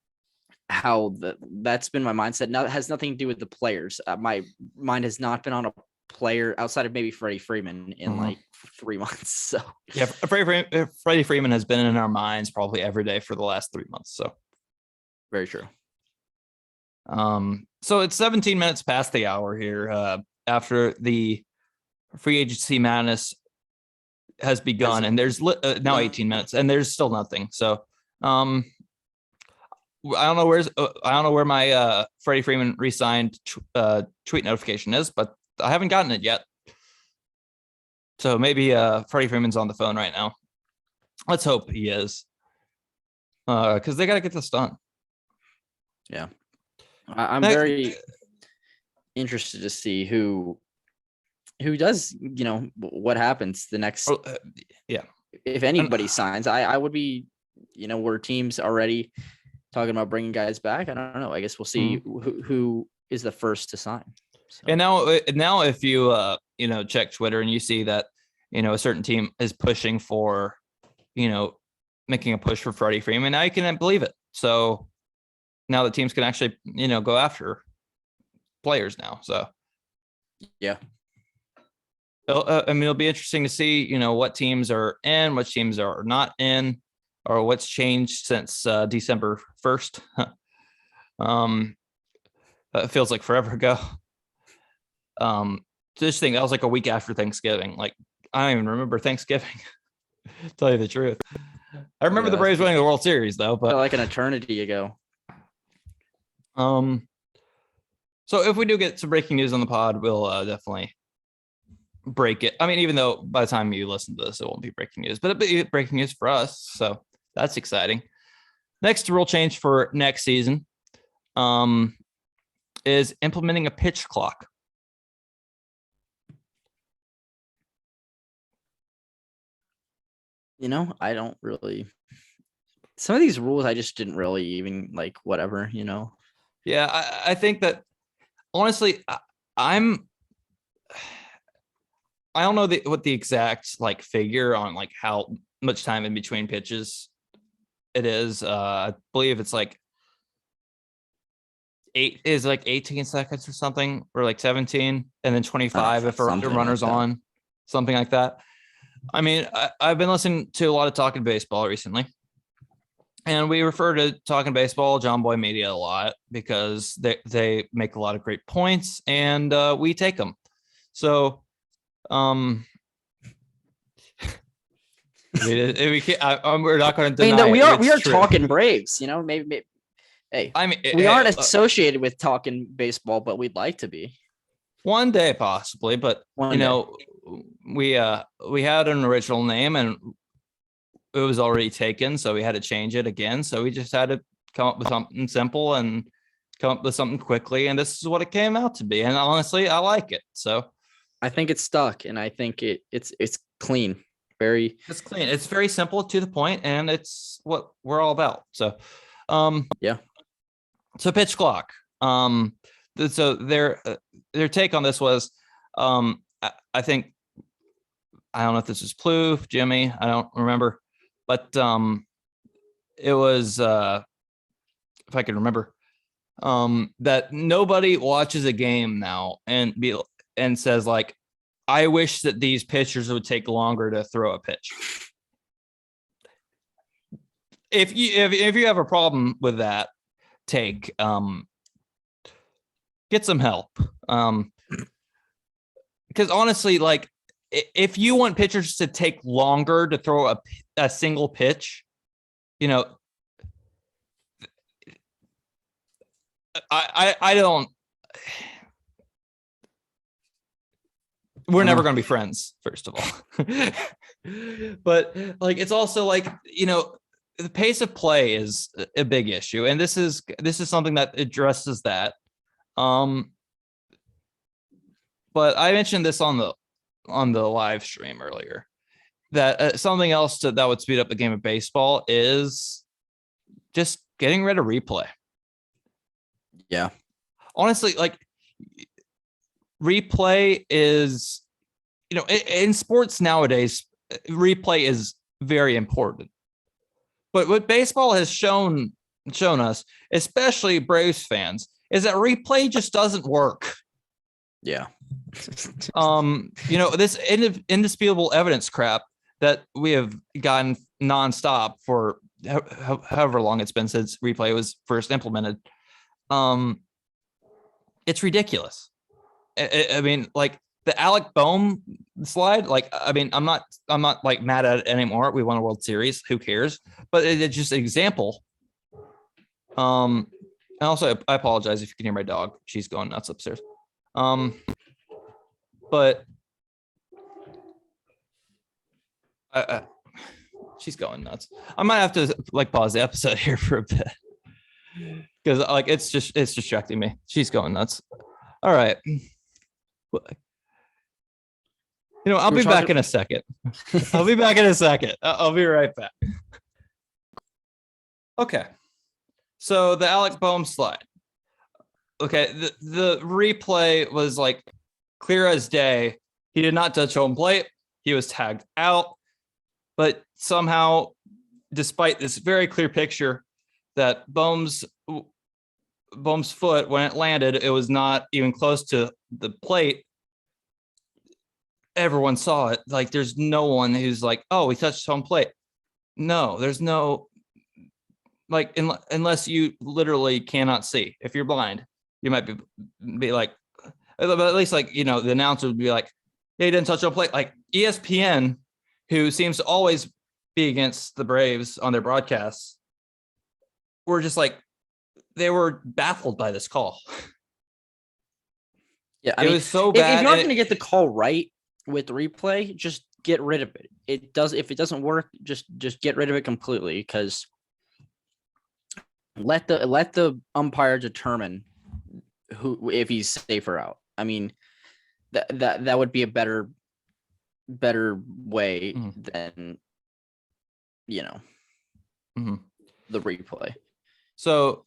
how that's been my mindset. Now it has nothing to do with the players. My mind has not been on a player outside of maybe Freddie Freeman in 3 months. So yeah, Freddie Freeman has been in our minds probably every day for the last 3 months. So very true. So it's 17 minutes past the hour here after the free agency madness has begun, and there's now 18 minutes, and there's still nothing. So I don't know where my Freddie Freeman re-signed tweet notification is, but I haven't gotten it yet. So maybe Freddie Freeman's on the phone right now. Let's hope he is, because they got to get this done. Yeah, I'm very interested to see who does, what happens the next. If anybody signs, I would be, where teams already talking about bringing guys back. I don't know. I guess we'll see who is the first to sign. So. And now if you check Twitter and you see that a certain team is pushing for, making a push for Freddie Freeman. Now you can believe it. So now the teams can actually, go after players now. So Yeah. It'll be interesting to see, what teams are in, what teams are not in, or what's changed since December 1st. It feels like forever ago. This thing, that was like a week after Thanksgiving. Like, I don't even remember Thanksgiving, to tell you the truth. I remember the Braves winning the World Series, though. But like an eternity ago. So if we do get some breaking news on the pod, we'll definitely break it. I mean, even though by the time you listen to this, it won't be breaking news, but it'll be breaking news for us. So that's exciting. Next rule change for next season is implementing a pitch clock. I don't really. Some of these rules I just didn't really even like. Whatever, Yeah, I think that honestly, I don't know what the exact like figure on like how much time in between pitches it is. I believe it's like 18 seconds or something, or like 17, and then 25 if a runner's on, something like that. I mean, I've been listening to a lot of Talking Baseball recently, and we refer to Talking Baseball, John Boy Media, a lot because they make a lot of great points, and we take them. So, we're not going to deny. We are talking Braves. Maybe. Hey, I mean, we aren't associated with Talking Baseball, but we'd like to be one day, possibly. But we had an original name and it was already taken, so we had to change it again. So we just had to come up with something simple and come up with something quickly, and this is what it came out to be. And honestly, I like it. So I think it's stuck, and I think it's clean. It's clean. It's very simple, to the point, and it's what we're all about. So, yeah. So pitch clock. So their take on this was, I think, I don't know if this is Plouffe, Jimmy, I don't remember, but it was, if I can remember, that nobody watches a game now and says like, I wish that these pitchers would take longer to throw a pitch. If you have a problem with that take, get some help. Because honestly, like, if you want pitchers to take longer to throw a single pitch, I don't. We're never going to be friends, first of all. But like, it's also like, the pace of play is a big issue, and this is something that addresses that. But I mentioned this on the live stream earlier, that something else that would speed up the game of baseball is just getting rid of replay. Yeah, honestly, like, replay is, in sports nowadays, replay is very important. But what baseball has shown us, especially Braves fans, is that replay just doesn't work. Yeah. This indisputable evidence crap that we have gotten nonstop for however long it's been since replay was first implemented. It's ridiculous. I mean, like, the Alec Boehm slide, like, I mean, I'm not like mad at it anymore. We won a World Series. Who cares? But it's just an example. And also, I apologize if you can hear my dog. She's going nuts upstairs. But she's going nuts. I might have to like pause the episode here for a bit because like it's distracting me. She's going nuts. All right. I'll be back in a second. I'll be back in a second. I'll be right back. Okay. So the Alec Boehm slide. Okay. The replay was like clear as day. He did not touch home plate. He was tagged out, but somehow, despite this very clear picture that Bohm's foot, when it landed, it was not even close to the plate. Everyone saw it. Like, there's no one who's like, oh, he touched home plate. No, there's no, like, unless you literally cannot see. If you're blind, you might be like, but at least, like, the announcer would be like, yeah, he didn't touch home plate. Like ESPN, who seems to always be against the Braves on their broadcasts, were just like, they were baffled by this call. Yeah, it was so bad. If you're not going to get the call right with replay, just get rid of it. If it doesn't work, just get rid of it completely, because let the umpire determine if he's safe or out. I mean, that would be a better way than the replay. So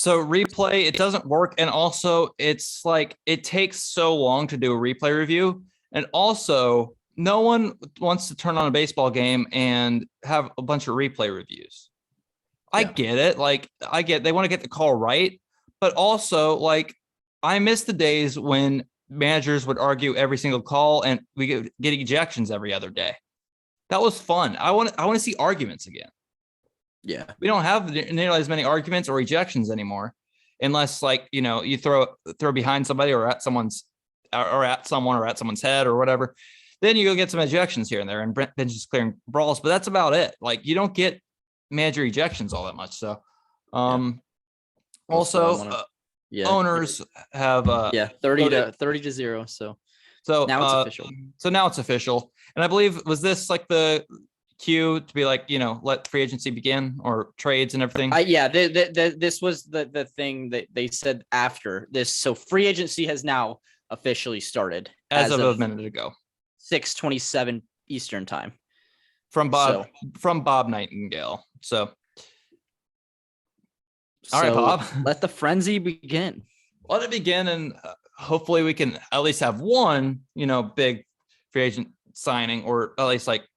replay, it doesn't work. And also it's like, it takes so long to do a replay review. And also no one wants to turn on a baseball game and have a bunch of replay reviews. I get it. Like, they want to get the call right, but also, like, I miss the days when managers would argue every single call and we get ejections every other day. That was fun. I want to see arguments again. Yeah, we don't have nearly as many arguments or ejections anymore, unless, like, you throw behind somebody or at someone's head or whatever. Then you go get some ejections here and there and benches clearing brawls, but that's about it. Like, you don't get manager ejections all that much. So, also, owners have 30-0. So now it's official. So now it's official, and I believe, was this like the cue to be like, let free agency begin, or trades and everything? This was the thing that they said after this. So free agency has now officially started as of a minute ago, 6:27 Eastern time, from Bob Nightingale. So all right, Bob, let the frenzy begin. Let it begin, and hopefully we can at least have one, big free agent signing, or at least like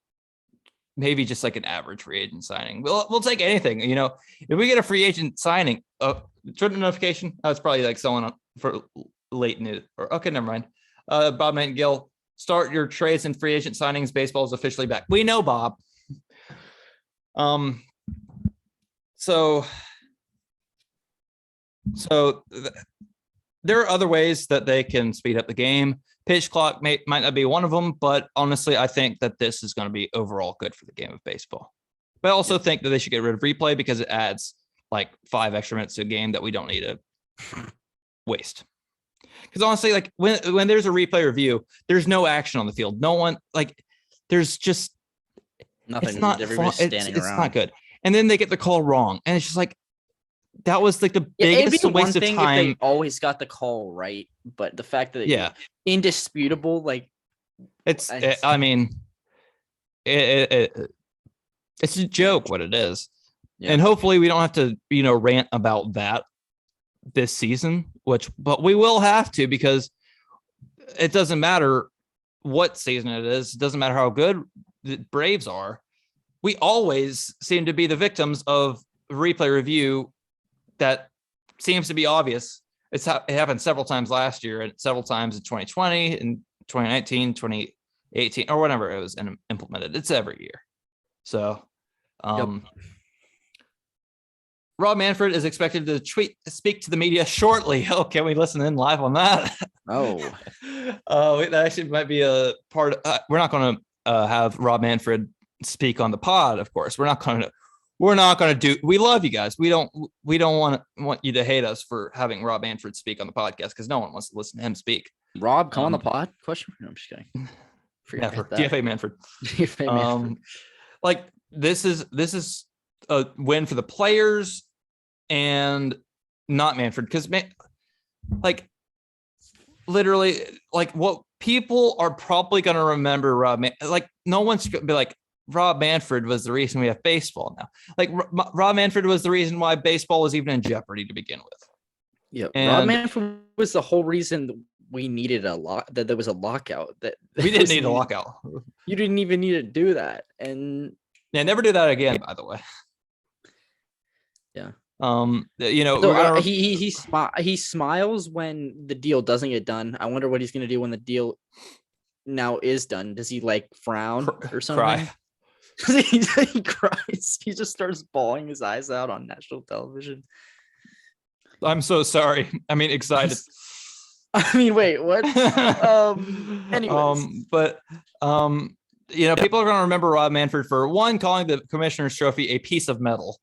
maybe just like an average free agent signing. We'll take anything. If we get a free agent signing, Twitter notification. It's probably like someone for late news. Or okay, never mind. Bob Nightingale, start your trades and free agent signings. Baseball is officially back. We know, Bob. So there are other ways that they can speed up the game. Pitch clock might not be one of them, but honestly, I think that this is going to be overall good for the game of baseball. But I also think that they should get rid of replay, because it adds like 5 extra minutes to a game that we don't need to waste. Because honestly, like, when there's a replay review, there's no action on the field. No one, like, there's just nothing. It's not Everybody's fun. standing It's around. not good. And then they get the call wrong, and it's just like, that was like the biggest waste of time. If they always got the call right, but the fact that indisputable, like, it's a joke what it is. Yeah. And hopefully we don't have to, rant about that this season, but we will have to, because it doesn't matter what season it is. It doesn't matter how good the Braves are. We always seem to be the victims of replay review that seems to be obvious. It happened several times last year, and several times in 2020 and 2019, 2018, or whenever it was implemented. It's every year. So, Rob Manfred is expected to speak to the media shortly. Oh, can we listen in live on that? Oh, that actually might be a part. We're not going to have Rob Manfred speak on the pod, of course. We're not going to do. We love you guys. We don't want you to hate us for having Rob Manfred speak on the podcast, because no one wants to listen to him speak. Rob, come on the pod? Question? No, I'm just kidding. DFA Manfred. DFA Manfred. Like, this is a win for the players and not Manfred, because like, literally, like, what people are probably going to remember like, no one's going to be like, Rob Manfred was the reason we have baseball now. Like, Rob Manfred was the reason why baseball was even in jeopardy to begin with. Yeah, Rob Manfred was the whole reason we needed that there was a lockout. That We didn't need a lockout. You didn't even need to do that. And Yeah, never do that again, by the way. yeah. You know, So he smiles when the deal doesn't get done. I wonder what he's gonna do when the deal now is done. Does he like frown or something? Cry. He cries. He just starts bawling his eyes out on national television. I'm so sorry. I mean, excited. I mean, wait, what? Anyways. You know, people are going to remember Rob Manfred for one, calling the Commissioner's Trophy a piece of metal,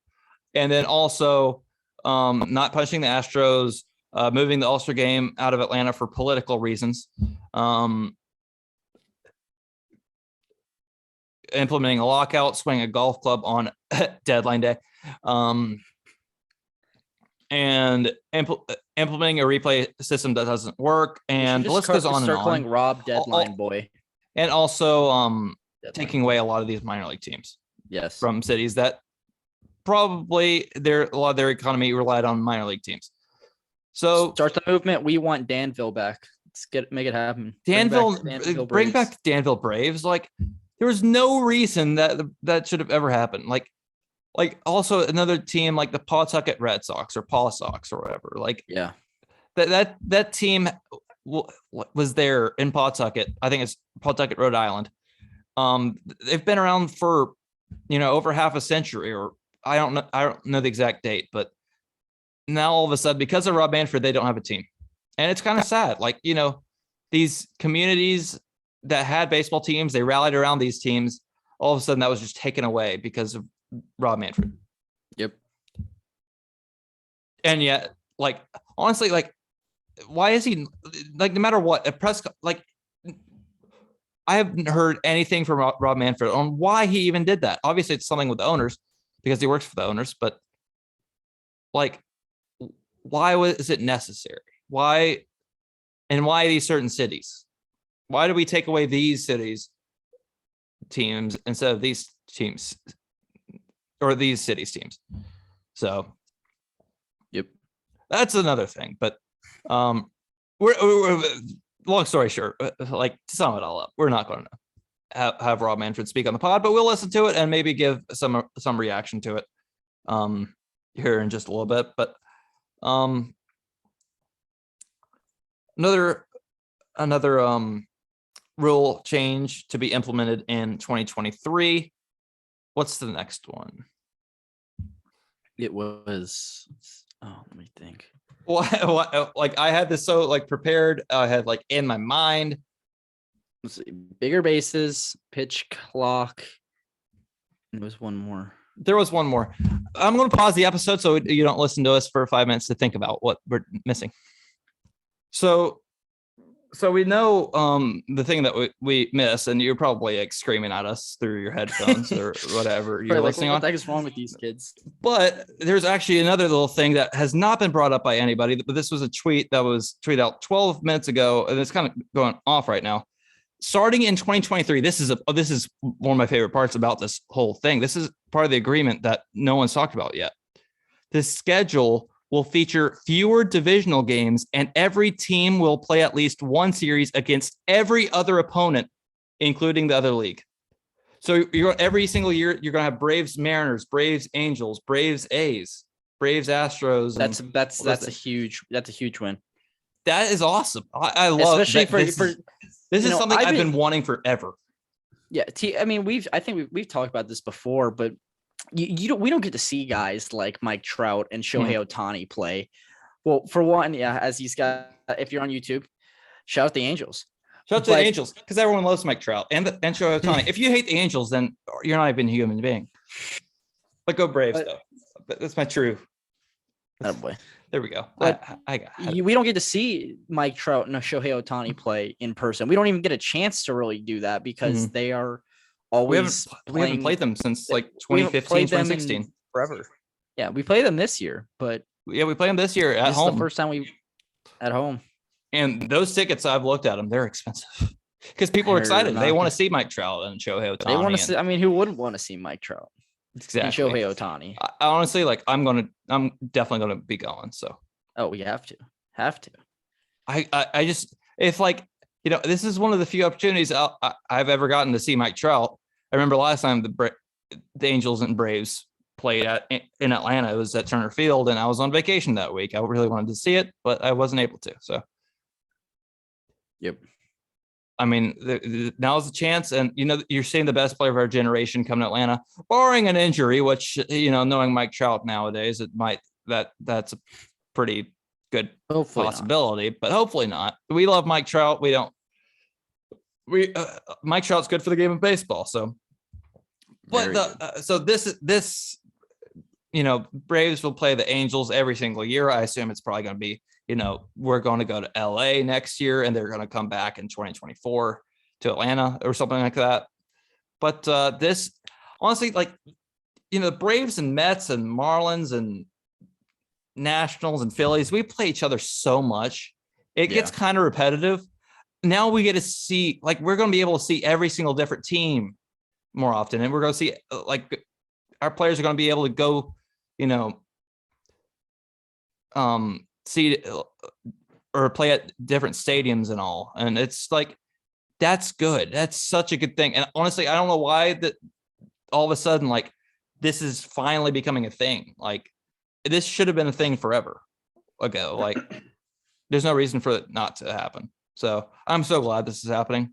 and then also not punching the Astros, moving the All-Star game out of Atlanta for political reasons, implementing a lockout, swinging a golf club on deadline day, and implementing a replay system that doesn't work, and the list goes on and start on. calling Rob Deadline Boy, and also taking away a lot of these minor league teams. Yes, from cities that probably a lot of their economy relied on minor league teams. So start the movement. We want Danville back. Let's make it happen. Bring back the Danville Braves. Like, there was no reason that should have ever happened. Like also another team like the Pawtucket Red Sox or Paw Sox or whatever. Like, yeah, that team was there in Pawtucket. I think it's Pawtucket, Rhode Island. They've been around for, you know, over half a century, or I don't know the exact date, but now all of a sudden, because of Rob Manfred, they don't have a team. And it's kind of sad. Like, you know, these communities that had baseball teams, they rallied around these teams. All of a sudden that was just taken away because of Rob Manfred. Yep. And yet, like, honestly, like, why is he, like, no matter what, a press, like, I haven't heard anything from Rob Manfred on why he even did that. Obviously, it's something with the owners because he works for the owners, but, like, why was it necessary? Why these certain cities? Why do we take away these cities teams instead of these teams or these cities teams? So, yep, that's another thing. But we're long story short, like, to sum it all up, we're not going to have Rob Manfred speak on the pod, but we'll listen to it and maybe give some reaction to it here in just a little bit. But another rule change to be implemented in 2023. What's the next one? It was, let me think. What, like, I had this so, like, prepared. I had, like, in my mind. Let's see, bigger bases, pitch clock. There was one more. I'm going to pause the episode so you don't listen to us for 5 minutes to think about what we're missing. So we know the thing that we miss, and you're probably, like, screaming at us through your headphones or whatever you're listening on. What the heck is wrong with these kids? But there's actually another little thing that has not been brought up by anybody, but this was a tweet that was tweeted out 12 minutes ago, and it's kind of going off right now. Starting in 2023, this is one of my favorite parts about this whole thing. This is part of the agreement that no one's talked about yet. The schedule will feature fewer divisional games, and every team will play at least one series against every other opponent, including the other league. So every single year, you're going to have Braves, Mariners, Braves, Angels, Braves, A's, Braves, Astros. That's a huge win. That is awesome. I love, especially this is something I've been wanting forever. Yeah, I mean, we've talked about this before, but we don't get to see guys like Mike Trout and Shohei Ohtani play. Well, for one, yeah, as these guys, if you're on YouTube, shout out the Angels. Shout out to the Angels, because everyone loves Mike Trout and Shohei Ohtani. If you hate the Angels, then you're not even a human being. But go Braves, though. That's my true. Oh boy. There we go. We don't get to see Mike Trout and Shohei Ohtani play in person. We don't even get a chance to really do that because they are always we haven't played them since, like, 2015, 2016. Forever. Yeah, we play them this year, but yeah, we play them this year at home. This is the first time we at home. And those tickets, I've looked at them, they're expensive because people are excited. They want to see Mike Trout and Shohei Ohtani. They want to see. I mean, who wouldn't want to see Mike Trout? Exactly. And Shohei Ohtani. I honestly, like, I'm definitely gonna be going. So. Oh, we have to. I just, if like, this is one of the few opportunities I've ever gotten to see Mike Trout. I remember last time the Angels and Braves played in Atlanta. It was at Turner Field, and I was on vacation that week. I really wanted to see it, but I wasn't able to. So, yep. I mean, now's the chance, and you're seeing the best player of our generation come to Atlanta, barring an injury. Which knowing Mike Trout nowadays, that's a pretty good possibility, but hopefully not. We love Mike Trout. Mike Trout's good for the game of baseball. So, but so this Braves will play the Angels every single year. I assume it's probably going to be, we're going to go to LA next year, and they're going to come back in 2024 to Atlanta or something like that. But this, honestly, like, the Braves and Mets and Marlins and Nationals and Phillies, we play each other so much. It gets kind of repetitive. Now we get to see, like, we're going to be able to see every single different team more often. And we're going to see, like, our players are going to be able to go, see or play at different stadiums and all. And it's like, that's good. That's such a good thing. And honestly, I don't know why that all of a sudden, like, this is finally becoming a thing. Like, this should have been a thing forever ago. Like, there's no reason for it not to happen. So I'm so glad this is happening.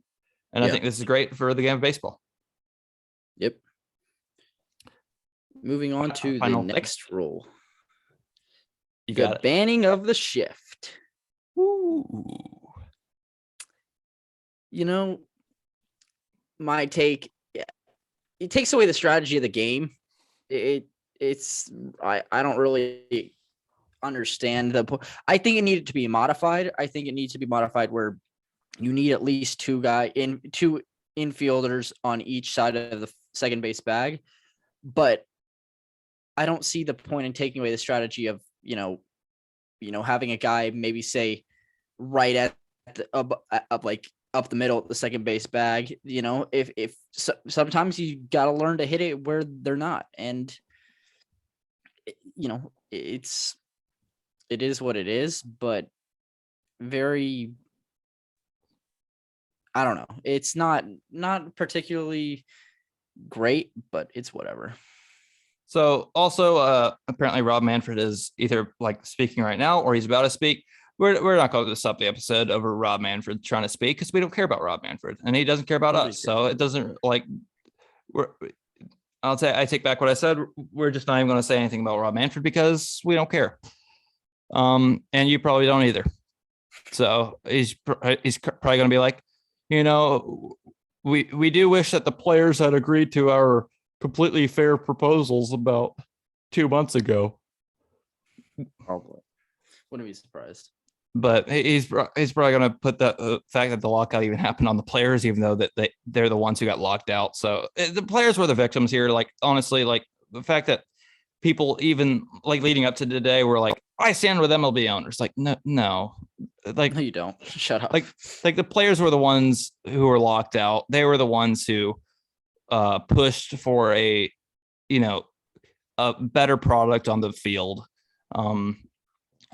And I think this is great for the game of baseball. Yep. Moving on to the next rule. You got the banning of the shift. Ooh. My take, it takes away the strategy of the game. I don't really understand I think it needed to be modified. I think it needs to be modified where you need at least two infielders on each side of the second base bag. But I don't see the point in taking away the strategy of, having a guy maybe say right at the, up the middle of the second base bag. If sometimes you got to learn to hit it where they're not. And, it is what it is, but very, I don't know. It's not particularly great, but it's whatever. So also, apparently Rob Manfred is either like speaking right now or he's about to speak. We're not going to stop the episode over Rob Manfred trying to speak because we don't care about Rob Manfred and he doesn't care about us. So it doesn't I'll say I take back what I said. We're just not even going to say anything about Rob Manfred because we don't care. And you probably don't either. So he's probably going to be like, we do wish that the players had agreed to our completely fair proposals about 2 months ago. Probably. Wouldn't be surprised. But he's probably going to put the fact that the lockout even happened on the players, even though that they're the ones who got locked out. So the players were the victims here. Like, honestly, like the fact that people even like leading up to today were like, I stand with MLB owners. Like, no, like, no, you don't. Shut up. Like the players were the ones who were locked out. They were the ones who pushed for a better product on the field,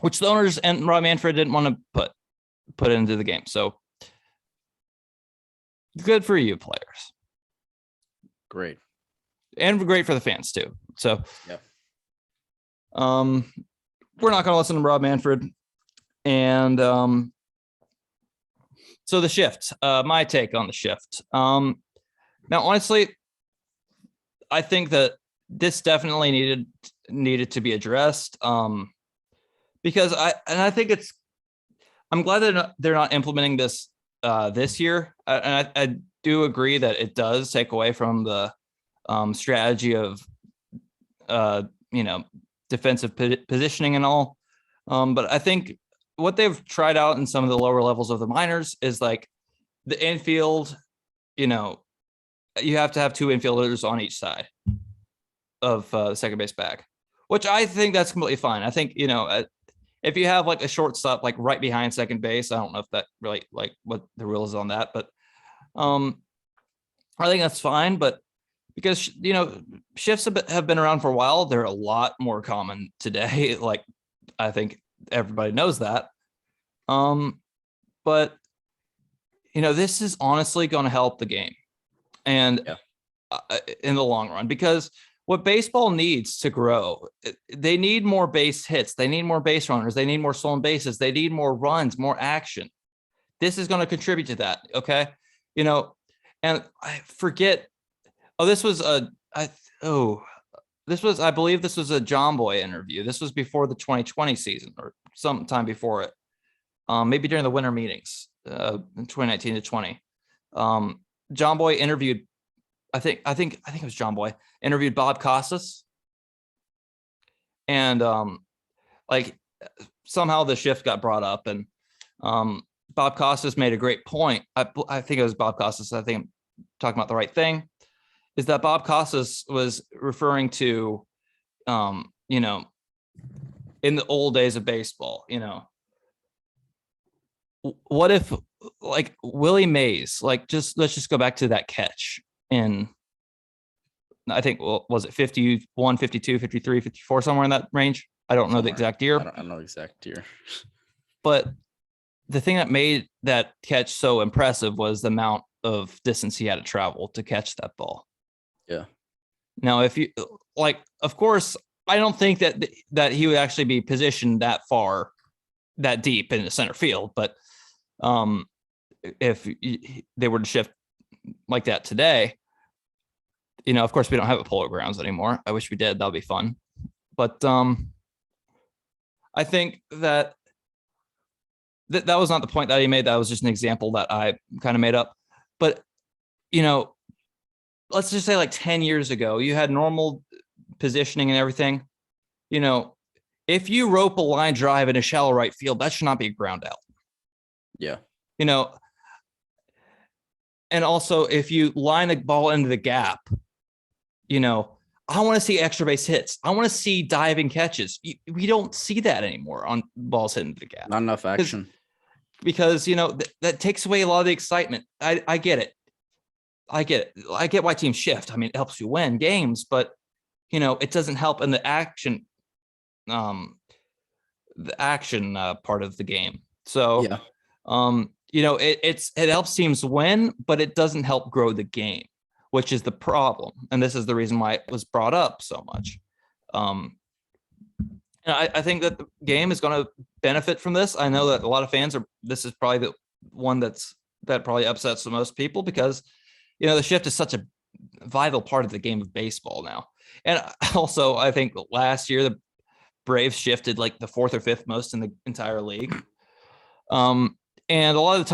which the owners and Rob Manfred didn't want to put into the game. So good for you, players. Great. And great for the fans too. So yeah. We're not going to listen to Rob Manfred. And so the shift, my take on the shift. Now, honestly, I think that this definitely needed to be addressed. Because I think I'm glad that they're not implementing this this year. And I do agree that it does take away from the strategy of defensive positioning and all. But I think what they've tried out in some of the lower levels of the minors is like the infield, you have to have two infielders on each side of the second base bag, which I think that's completely fine. I think, if you have like a shortstop, like right behind second base, I don't know if that really like what the rule is on that, but I think that's fine. But because, shifts have been around for a while, they're a lot more common today. Like, I think everybody knows that. But this is honestly going to help the game. And in the long run, because what baseball needs to grow, they need more base hits. They need more base runners. They need more stolen bases. They need more runs, more action. This is going to contribute to that. Okay. And I forget. Oh, I believe this was a John Boy interview. This was before the 2020 season or sometime before it. Maybe during the winter meetings, in 2019 to 20. John Boy interviewed, I think it was John Boy interviewed Bob Costas, and somehow the shift got brought up, and Bob Costas made a great point. I think it was Bob Costas. I think I'm talking about the right thing. Is that Bob Costas was referring to, in the old days of baseball, what if like Willie Mays, let's just go back to that catch in, I think, was it 51, 52, 53, 54, somewhere in that range? I don't know the exact year. I don't know exact year. But the thing that made that catch so impressive was the amount of distance he had to travel to catch that ball. Yeah. Now, if you of course, I don't think that he would actually be positioned that far, that deep in the center field. But if they were to shift like that today, of course, we don't have a Polo Grounds anymore. I wish we did. That'll be fun. But I think that was not the point that he made. That was just an example that I kind of made up. But, let's just say like 10 years ago, you had normal positioning and everything. If you rope a line drive in a shallow right field, that should not be a ground out. Yeah. And also if you line a ball into the gap, I want to see extra base hits. I want to see diving catches. We don't see that anymore on balls hitting the gap. Not enough action. Because that takes away a lot of the excitement. I get it. I get why teams shift. I mean, it helps you win games, but it doesn't help in the action, part of the game. So, it helps teams win, but it doesn't help grow the game, which is the problem. And this is the reason why it was brought up so much. And I think that the game is going to benefit from this. I know that a lot of fans this is probably the one that probably upsets the most people, because the shift is such a vital part of the game of baseball now. And also, I think last year the Braves shifted like the fourth or fifth most in the entire league. And a lot of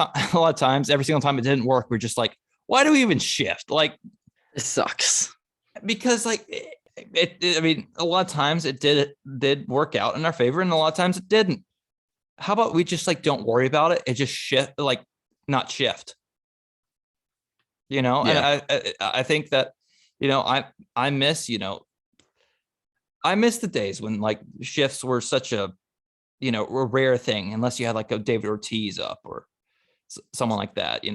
times, every single time it didn't work, we're just like, why do we even shift? Like, it sucks. Because a lot of times it did work out in our favor, and a lot of times it didn't. How about we just don't worry about it? It just shift, not shift. And I think that, I miss the days when shifts were such a rare thing, unless you had a David Ortiz up or someone like that. If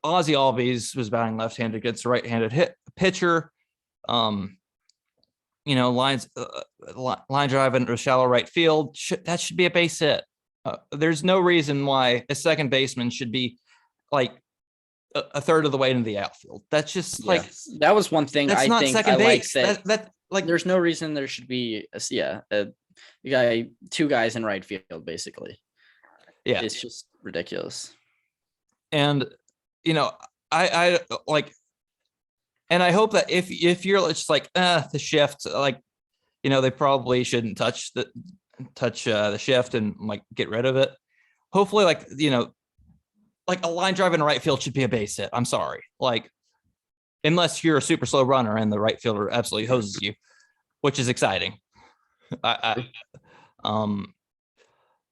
Ozzy Albies was batting left-handed against a right-handed pitcher, line drive into a shallow right field, that should be a base hit. There's no reason why a second baseman should be a third of the way into the outfield. That's just that was one thing that's I not think second I base. that there's no reason there should be two guys in right field, basically. Yeah, it's just ridiculous. And I and I hope that if you're just the shift, they probably shouldn't touch the shift and get rid of it. Hopefully, a line drive in the right field should be a base hit. I'm sorry, unless you're a super slow runner and the right fielder absolutely hoses you, which is exciting.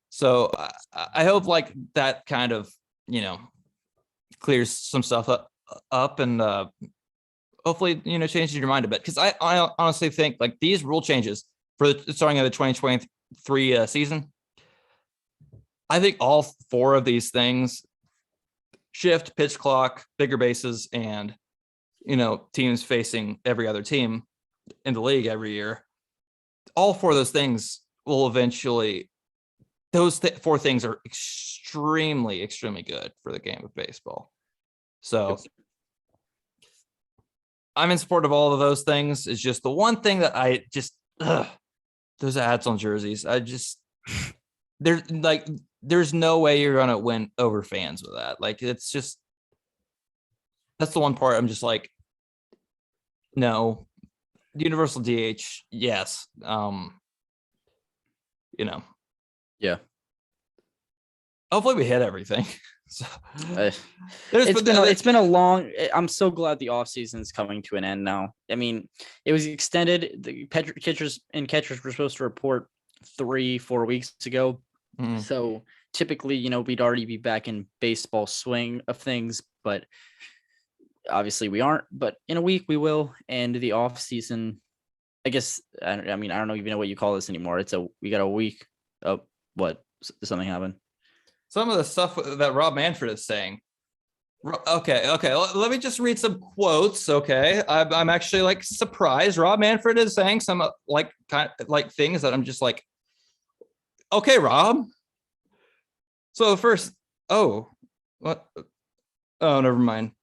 So I hope that kind of clears some stuff up and hopefully changes your mind a bit, because I honestly think these rule changes for starting of the 2023 season, I think all four of these things, shift, pitch clock, bigger bases, and teams facing every other team in the league every year, all four of those things will eventually those four things are extremely, extremely good for the game of baseball. So I'm in support of all of those things. It's just the one thing that I just, those ads on jerseys. I just, there's no way you're going to win over fans with that. Like, it's just, that's the one part I'm just like, no, universal DH. Yes. Yeah. Hopefully we hit everything. So it's been a long. I'm so glad the offseason is coming to an end now. I mean, it was extended. The catchers were supposed to report 3-4 weeks ago. Mm-hmm. So typically, we'd already be back in baseball swing of things, but obviously we aren't. But in a week we will. And the offseason, I guess, I don't even know what you call this anymore. We got a week of what? Something happened. Some of the stuff that Rob Manfred is saying. Okay. Let me just read some quotes. Okay, I'm actually like surprised. Rob Manfred is saying some kind of things that I'm just like, okay, Rob. So first, what? Oh, never mind.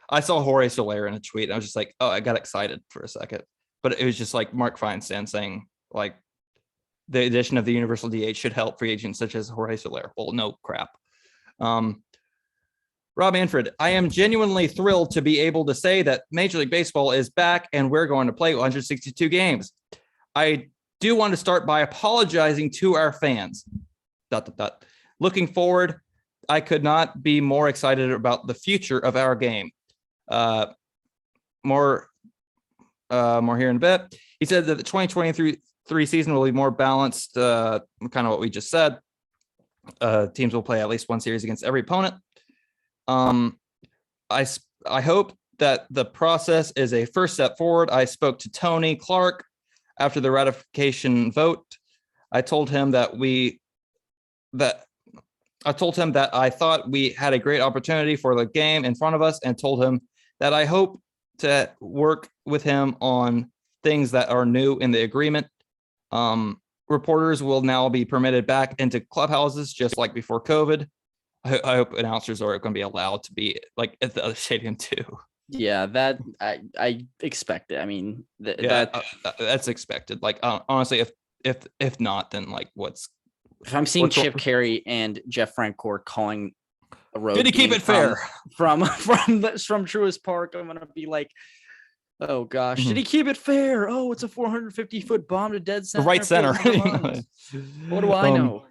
I saw Jorge Soler in a tweet. And I was just like, oh, I got excited for a second, but it was just like Mark Feinstein saying like, the addition of the universal DH should help free agents such as Jorge Soler. Well, no crap. Rob Manfred, I am genuinely thrilled to be able to say that Major League Baseball is back and we're going to play 162 games. I do want to start by apologizing to our fans. ... Looking forward, I could not be more excited about the future of our game. More here in a bit. He said that the 2023 season will be more balanced, kind of what we just said. Teams will play at least one series against every opponent. I hope that the process is a first step forward. I spoke to Tony Clark after the ratification vote. I told him that I thought we had a great opportunity for the game in front of us, and told him that I hope to work with him on things that are new in the agreement. Reporters will now be permitted back into clubhouses just like before COVID. I hope announcers are going to be allowed to be like at the other stadium too. Yeah, that I expect it. I mean, that's expected. Like, honestly, if not, then like if I'm seeing Chip Carey and Jeff Francoeur calling a road, did he keep it fair from Truist Park, I'm gonna be like, oh gosh, did he keep it fair? Oh, it's a 450-foot bomb to dead center. Right center. What do I know?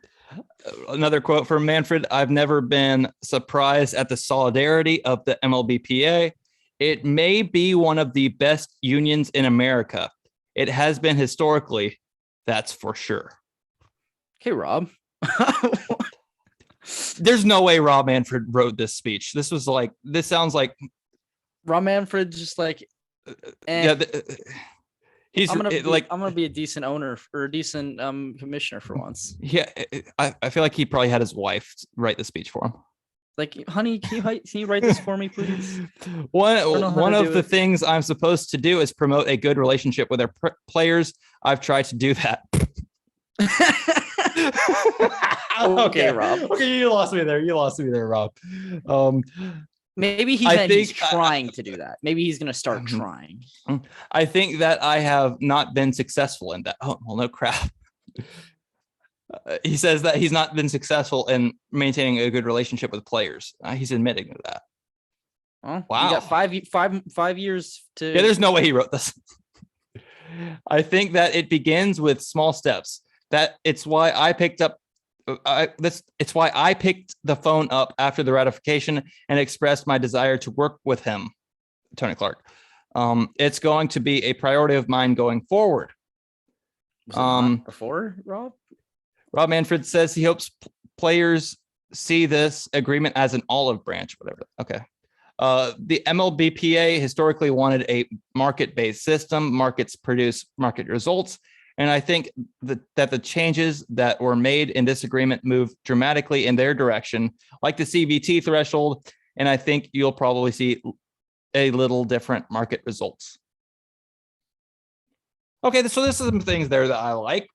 Another quote from Manfred. I've never been surprised at the solidarity of the MLBPA. It may be one of the best unions in America. It has been historically, that's for sure. Okay, Rob. There's no way Rob Manfred wrote this speech. This sounds like Rob Manfred just like, he's I'm gonna be a decent owner or a decent commissioner for once. Yeah, I feel like he probably had his wife write the speech for him. Like, honey, can you write this for me, please? One of the things I'm supposed to do is promote a good relationship with our players. I've tried to do that. Okay, Rob. Okay, you lost me there, Rob. Maybe he's trying to do that. Maybe he's going to start trying. I think that I have not been successful in that. Oh, well, no crap. He says that he's not been successful in maintaining a good relationship with players. He's admitting to that. Well, wow. You got 5 years to. Yeah, there's no way he wrote this. I think that it begins with small steps. It's why I picked up. It's why I picked the phone up after the ratification and expressed my desire to work with him, Tony Clark. It's going to be a priority of mine going forward. Before, Rob? Rob Manfred says he hopes players see this agreement as an olive branch, whatever. Okay. The MLBPA historically wanted a market-based system. Markets produce market results. And I think that the changes that were made in this agreement move dramatically in their direction, like the CVT threshold. And I think you'll probably see a little different market results. Okay, so this is some things there that I like.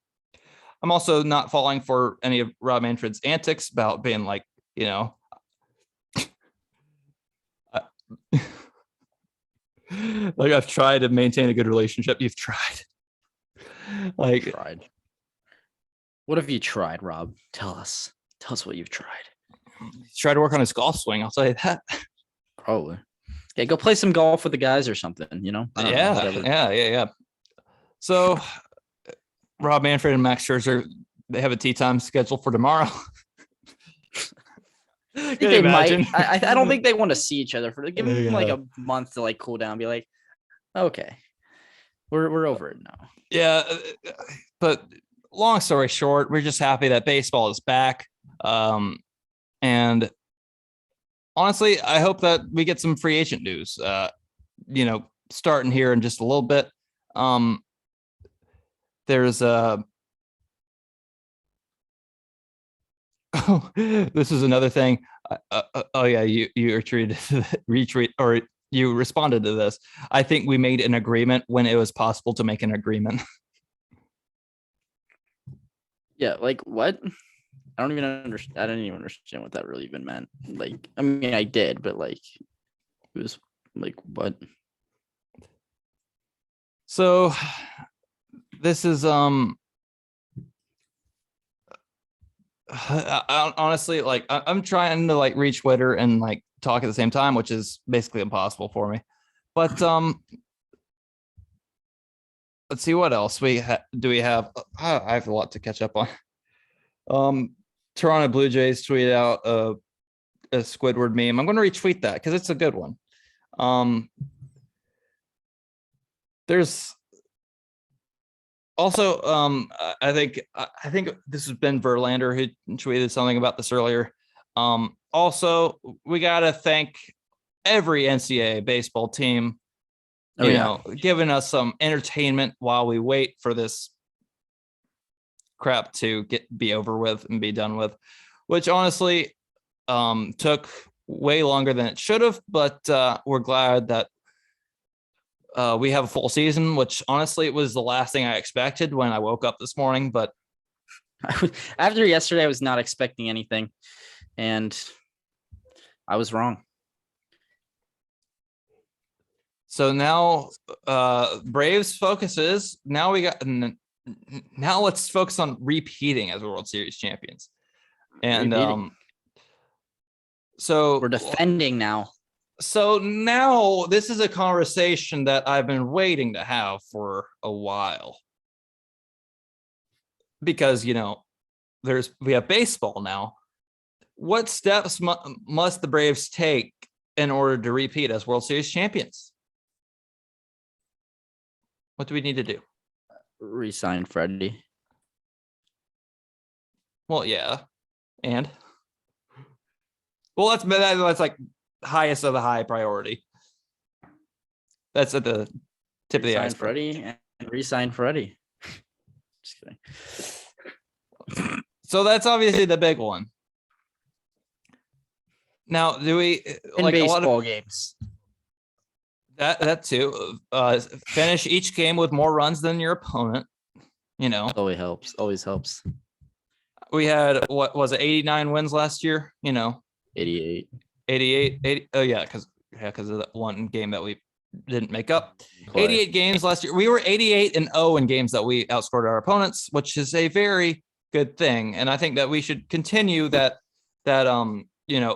I'm also not falling for any of Rob Manfred's antics about being like, like I've tried to maintain a good relationship. You've tried. Like, Tried. What have you tried, Rob? Tell us what you've tried. try to work on his golf swing. I'll tell you that. Probably. Yeah, go play some golf with the guys or something, I don't know, whatever. Yeah. So Rob Manfred and Max Scherzer, they have a tea time scheduled for tomorrow. I think they might. I don't think they want to see each other for give them like a month to like cool down, be like, okay, we're over it now. Yeah, but long story short, we're just happy that baseball is back. And honestly, I hope that we get some free agent news. Starting here in just a little bit. There's this is another thing. You retweet or you responded to this. I think we made an agreement when it was possible to make an agreement. Yeah, like what? I don't even understand. I didn't even understand what that really even meant. Like, I mean, I did, but like, it was like what? So, this is honestly, like I'm trying to like reach Twitter and like talk at the same time, which is basically impossible for me. But let's see what else we have. I have a lot to catch up on. Toronto Blue Jays tweeted out a Squidward meme. I'm going to retweet that because it's a good one. There's also, I think this has been Verlander who tweeted something about this earlier. Also, we got to thank every NCAA baseball team, giving us some entertainment while we wait for this crap to be over with and be done with, which honestly took way longer than it should have. But we're glad that we have a full season, which honestly it was the last thing I expected when I woke up this morning. But after yesterday, I was not expecting anything, and I was wrong. So now Braves focuses. Now let's focus on repeating as World Series champions. And so we're defending now. So now this is a conversation that I've been waiting to have for a while. Because, we have baseball now. What steps must the Braves take in order to repeat as World Series champions? What do we need to do? Resign Freddie. Well, yeah. And? Well, that's like highest of the high priority. That's at the tip of the iceberg. Freddie and resign Freddie. Just kidding. So that's obviously the big one. Now, do we in like baseball a lot of games? That too. Finish each game with more runs than your opponent. Always helps. We had what was it, 89 wins last year? 88. 80. Oh yeah, because of that one game that we didn't make up. 88 games last year. We were 88-0 in games that we outscored our opponents, which is a very good thing. And I think that we should continue that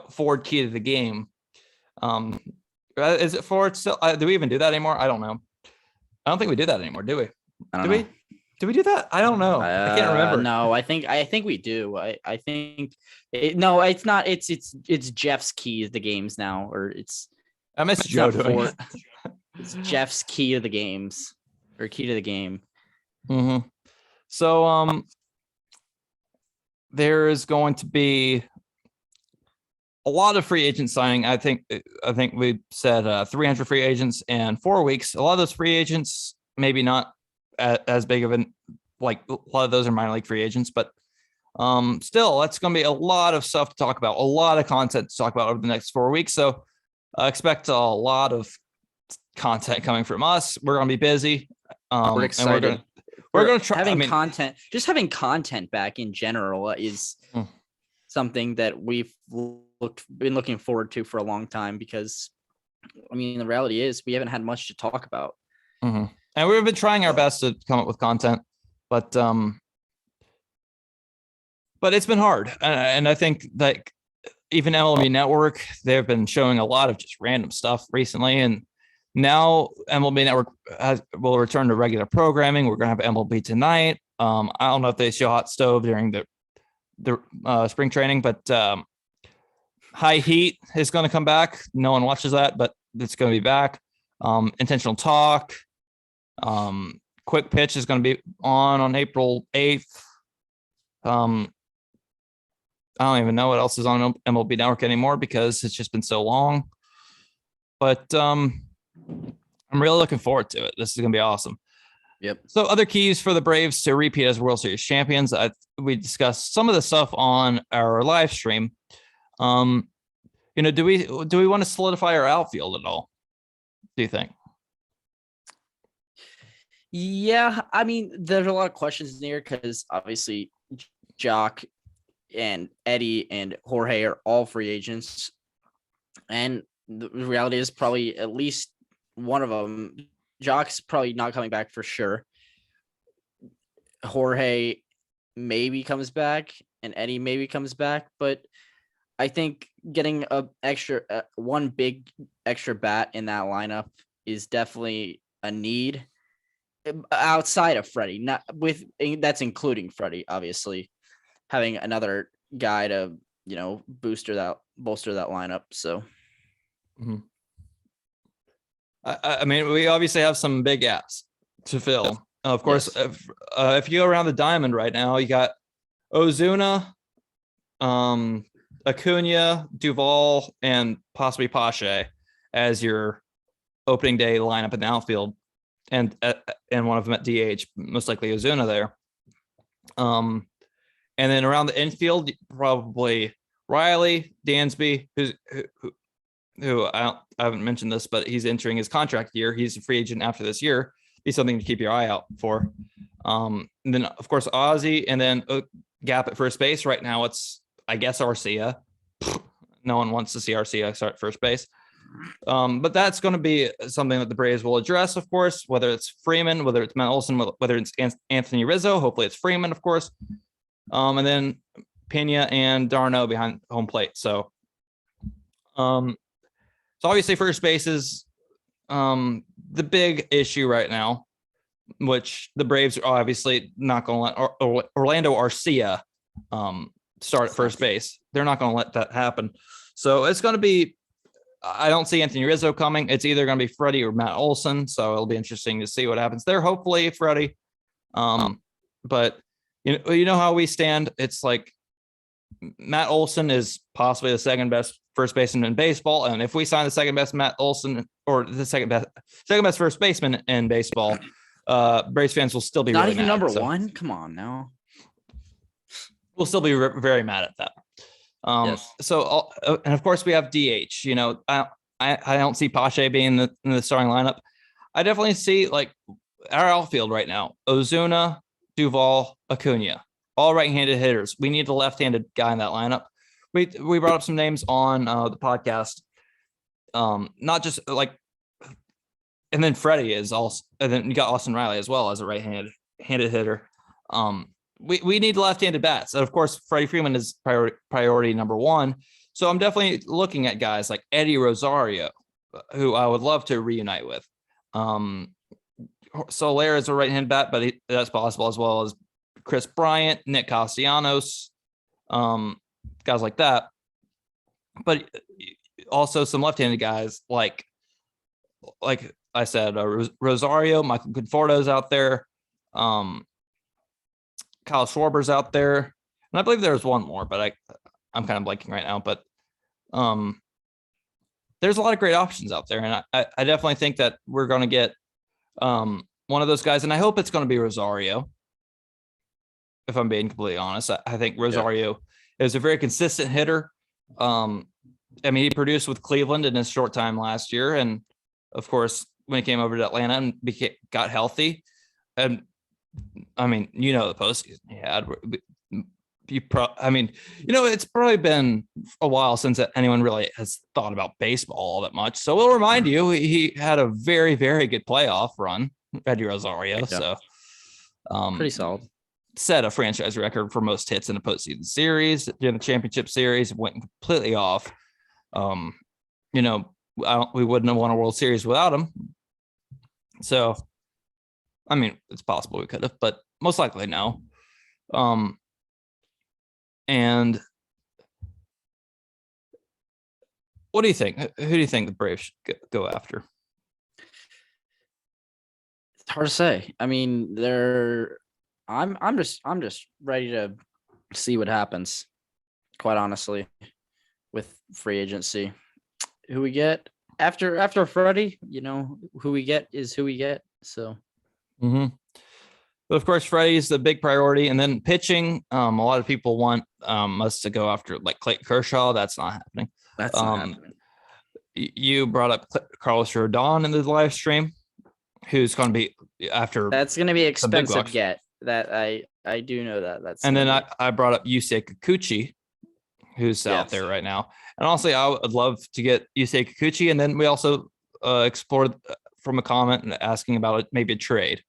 forward key to the game. Is it forward still? Do we even do that anymore? I don't know. I don't think we do that anymore, do we? Do we do that? I don't know. I can't remember. No, I think we do. I think no, it's not. It's Jeff's key to the games now, or I miss Joe doing it. It's Jeff's key to the games, or key to the game. Mm-hmm. So there is going to be a lot of free agent signing. I think we said 300 free agents in 4 weeks. A lot of those free agents, maybe not as big of an, like a lot of those are minor league free agents, but still, that's going to be a lot of stuff to talk about, a lot of content to talk about over the next 4 weeks. So expect a lot of content coming from us. We're going to be busy. We're excited. we're going to try having content, just having content back in general is something that we've been looking forward to for a long time, because I mean, the reality is we haven't had much to talk about. And we've been trying our best to come up with content, but it's been hard. And I think that even MLB Network, they've been showing a lot of just random stuff recently. And now MLB Network will return to regular programming. We're going to have MLB Tonight. I don't know if they show Hot Stove during the spring training, but High Heat is going to come back. No one watches that, but it's going to be back. Intentional Talk. Quick Pitch is going to be on April 8th. I don't even know what else is on MLB Network anymore because it's just been so long. But I'm really looking forward to it. This is going to be awesome. Yep. So other keys for the Braves to repeat as World Series champions. We discussed some of the stuff on our live stream. Do we want to solidify our outfield at all? Do you think? Yeah, I mean, there's a lot of questions in here because obviously Jock and Eddie and Jorge are all free agents, and the reality is probably at least one of them, Jock's probably not coming back for sure. Jorge maybe comes back and Eddie maybe comes back, but I think getting one big extra bat in that lineup is definitely a need outside of Freddie. That's including Freddie, obviously. Having another guy to, bolster that lineup. So, I mean, we obviously have some big gaps to fill. Of course, yes. If you go around the diamond right now, you got Ozuna, Acuna, Duvall, and possibly Pache as your opening day lineup in the outfield, and one of them at DH, most likely Ozuna there. And then around the infield, probably Riley, Dansby, who I haven't mentioned this, but he's entering his contract year. He's a free agent after this year. Be something to keep your eye out for. And then, of course, Ozzy, and then a gap at first base. Right now, it's, I guess, Arcia. No one wants to see Arcia start first base. But that's going to be something that the Braves will address, of course, whether it's Freeman, whether it's Matt Olson, whether it's Anthony Rizzo. Hopefully it's Freeman, of course. And then Pena and Darno behind home plate. So obviously first base is the big issue right now, which the Braves are obviously not going to let Orlando Arcia start at first base. They're not going to let that happen. So it's going to be, I don't see Anthony Rizzo coming. It's either going to be Freddie or Matt Olson. So it'll be interesting to see what happens there. Hopefully Freddie. But you know how we stand. It's like Matt Olson is possibly the second best first baseman in baseball. And if we sign the second best Matt Olson, or the second best first baseman in baseball, Braves fans will still be not really even mad. number one. Come on now. We'll still be very mad at that. Yes. So, and of course we have DH, I don't see Pache being in the starting lineup. I definitely see like our outfield right now, Ozuna, Duvall, Acuna, all right-handed hitters. We need a left-handed guy in that lineup. We brought up some names on the podcast. Not just like, and then Freddie is also, and then you got Austin Riley as well as a right-handed hitter. We need left-handed bats. And of course, Freddie Freeman is priority number one. So I'm definitely looking at guys like Eddie Rosario, who I would love to reunite with. Soler is a right-handed bat, but that's possible, as well as Chris Bryant, Nick Castellanos, guys like that. But also some left-handed guys like I said, Rosario, Michael Conforto's out there. Kyle Schwarber's out there. And I believe there's one more, but I'm kind of blanking right now. But there's a lot of great options out there. And I definitely think that we're going to get one of those guys. And I hope it's going to be Rosario, if I'm being completely honest. I think Rosario is a very consistent hitter. I mean, he produced with Cleveland in his short time last year. And, of course, when he came over to Atlanta and got healthy and I mean, the postseason he had. I mean, it's probably been a while since anyone really has thought about baseball all that much. So we'll remind you, he had a very, very good playoff run, Eddie Rosario. Yeah. So, Pretty solid. set a franchise record for most hits in a postseason series. During the championship series, went completely off. We wouldn't have won a World Series without him. So, I mean, it's possible we could have, but most likely no. And what do you think? Who do you think the Braves should go after? It's hard to say. I mean, I'm just ready to see what happens, quite honestly, with free agency. Who we get after Freddie, who we get is who we get. So But of course, Freddie's the big priority, and then pitching. A lot of people want us to go after like Clayton Kershaw. That's not happening. that's not happening. You brought up Carlos Rodon in the live stream, who's going to be after. That's going to be big expensive. bucks. Get that I do know that. That's And then gonna I brought up Yusei Kikuchi, who's out Yes. there right now. And honestly, I would love to get Yusei Kikuchi. And then we also explored from a comment and asking about maybe a trade.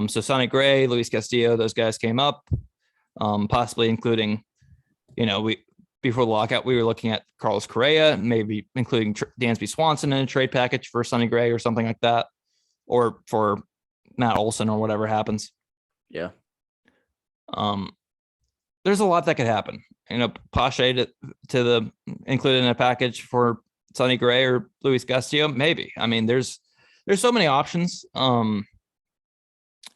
So Sonny Gray, Luis Castillo, those guys came up, possibly including, before the lockout, we were looking at Carlos Correa, maybe including Dansby Swanson in a trade package for Sonny Gray or something like that, or for Matt Olson or whatever happens. Yeah. There's a lot that could happen. Pache to included in a package for Sonny Gray or Luis Castillo, maybe. I mean, there's so many options.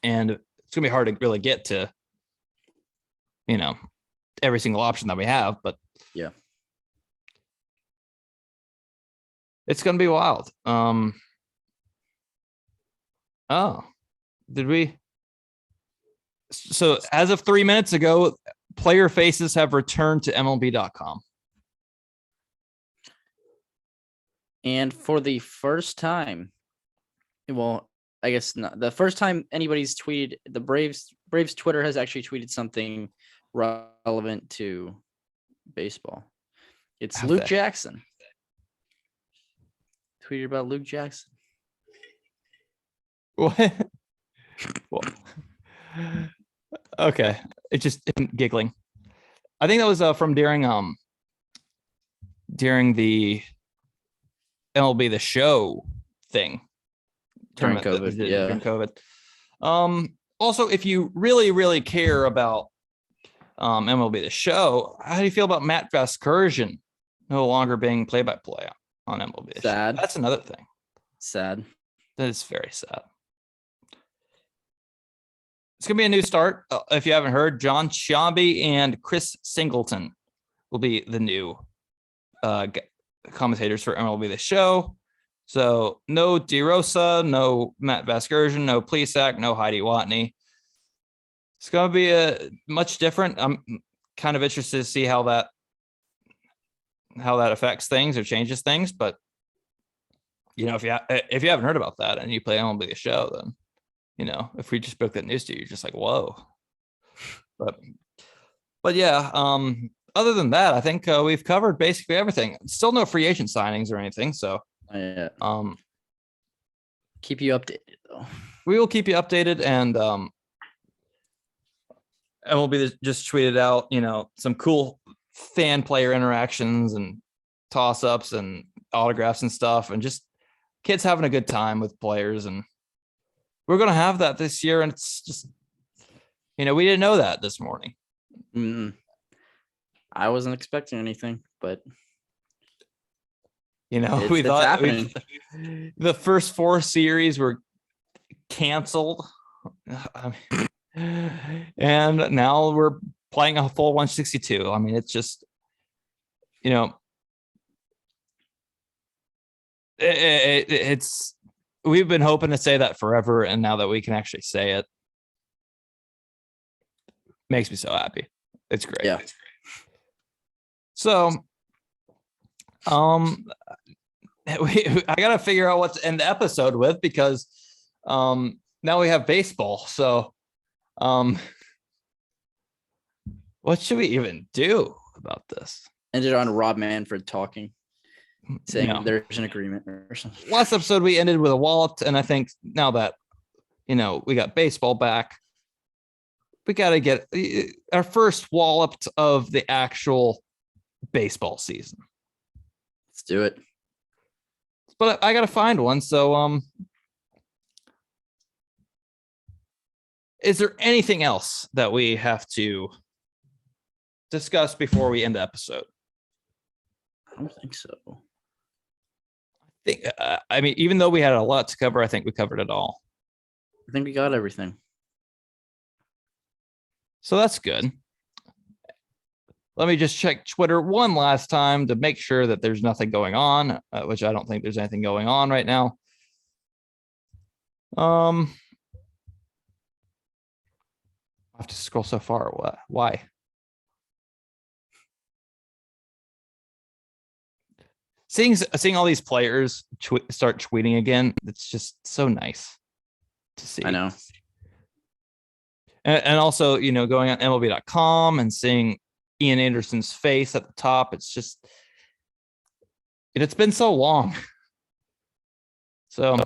And it's gonna be hard to really get to, every single option that we have. But Yeah. it's gonna be wild. Oh, did we? So as of 3 minutes ago, player faces have returned to MLB.com. And for the first time, well, I guess not the first time anybody's tweeted, the Braves Twitter has actually tweeted something relevant to baseball. It's Have Luke they? Jackson. Tweeted about Luke Jackson. What? Well, okay, it's just giggling. I think that was from during the MLB The Show thing. During tournament that COVID, we did yeah. During COVID. Also, if you really, really care about MLB The Show, how do you feel about Matt Vasgersian no longer being play-by-play on MLB The Show? Sad. That's another thing. Sad. That is very sad. It's going to be a new start. If you haven't heard, John Sciambi and Chris Singleton will be the new commentators for MLB The Show. So no DeRosa, no Matt Vasgersian, no Plesac, no Heidi Watney. It's going to be a much different. I'm kind of interested to see how that affects things or changes things. But if you haven't heard about that and you play MLB The Show, then if we just broke that news to you, you're just like, whoa. But yeah. Other than that, I think we've covered basically everything. Still no free agent signings or anything. So Yeah. Keep you updated though. we will keep you updated, and MLB just tweeted out, some cool fan player interactions and toss ups and autographs and stuff, and just kids having a good time with players. And we're going to have that this year. And it's just, we didn't know that this morning. I wasn't expecting anything, but we it's thought happening. the first 4 series were canceled. And now we're playing a full 162. I mean, it's just, it's we've been hoping to say that forever, and now that we can actually say it, makes me so happy. It's great. Yeah. So, I gotta figure out what to end the episode with, because now we have baseball. So What should we even do about this? Ended on Rob Manfred talking, saying No. there's an agreement or something. Last episode we ended with a wallop, and I think now that we got baseball back, we got to get our first walloped of the actual baseball season. Let's do it. But I got to find one. So, is there anything else that we have to discuss before we end the episode? I don't think so. I mean, even though we had a lot to cover, I think we covered it all. I think we got everything. So that's good. Let me just check Twitter one last time to make sure that there's nothing going on, which I don't think there's anything going on right now. I have to scroll so far. What? Why? Seeing all these players start tweeting again, it's just so nice to see. I know. And also, going on MLB.com and seeing Ian Anderson's face at the top. It's just, it's been so long. So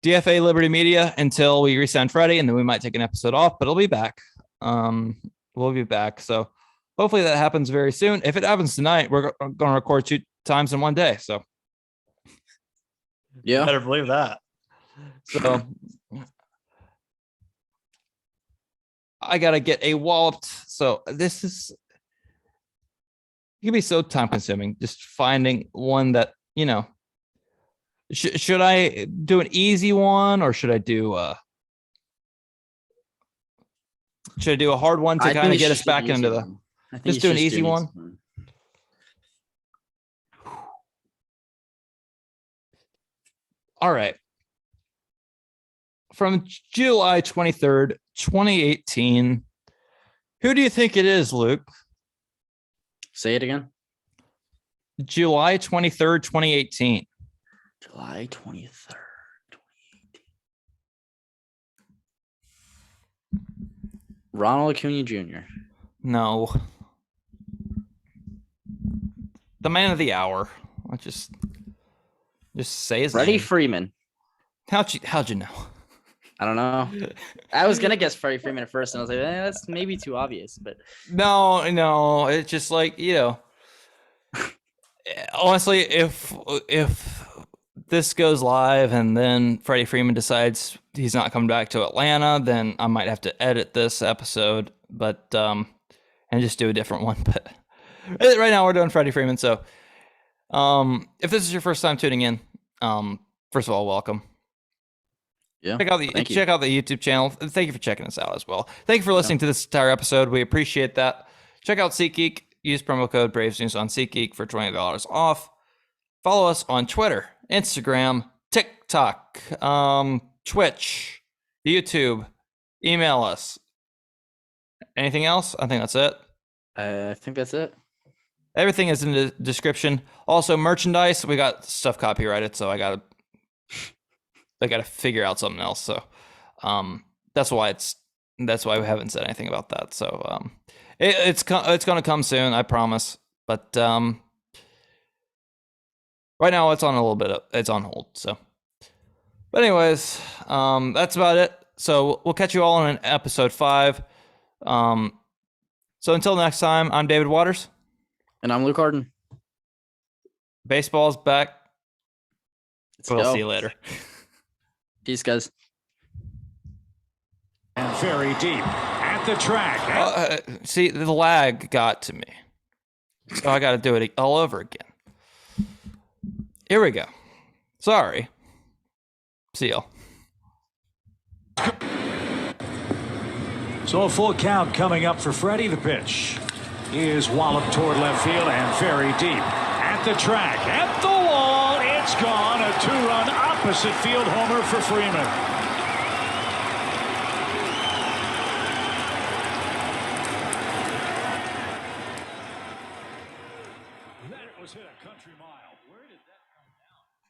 DFA Liberty Media until we resign Freddie, and then we might take an episode off, but it'll be back. We'll be back. So hopefully that happens very soon. If it happens tonight, we're going to record 2 times in one day. So yeah, better believe that. So I got to get a walloped. So this is, it can be so time consuming just finding one that, should I do an easy one or should I do a hard one to kind of get us back into the, just do an easy one. All right. From July 23rd, 2018. Who do you think it is, Luke? Say it again. July 23rd, 2018. July 23rd, 2018. Ronald Acuna Jr. No. The man of the hour. I just say his Freddie name. Freeman. How'd you know? I don't know. I was gonna guess Freddie Freeman at first, and I was like, that's maybe too obvious. But no, it's just like, honestly, if this goes live and then Freddie Freeman decides he's not coming back to Atlanta, then I might have to edit this episode, but and just do a different one. But right now we're doing Freddie Freeman. So if this is your first time tuning in, first of all, welcome. Yeah. Check out the YouTube channel. Thank you for checking us out as well. Thank you for listening to this entire episode. We appreciate that. Check out SeatGeek. Use promo code BravesNews on SeatGeek for $20 off. Follow us on Twitter, Instagram, TikTok, Twitch, YouTube. Email us. Anything else? I think that's it. I think that's it. Everything is in the description. Also, merchandise. We got stuff copyrighted, so I gotta figure out something else. So that's why we haven't said anything about that. So it's gonna come soon, I promise. But right now it's on it's on hold. So, but anyways, that's about it. So we'll catch you all in episode 5. So until next time, I'm David Waters. And I'm Luke Hardin. Baseball's back. We'll see you later. Peace, guys. And very deep at the track. See, the lag got to me. So I got to do it all over again. Here we go. Sorry. See y'all. So a full count coming up for Freddie. The pitch is walloped toward left field and very deep at the track. At the wall, it's gone. A 2-run opposite field homer for Freeman.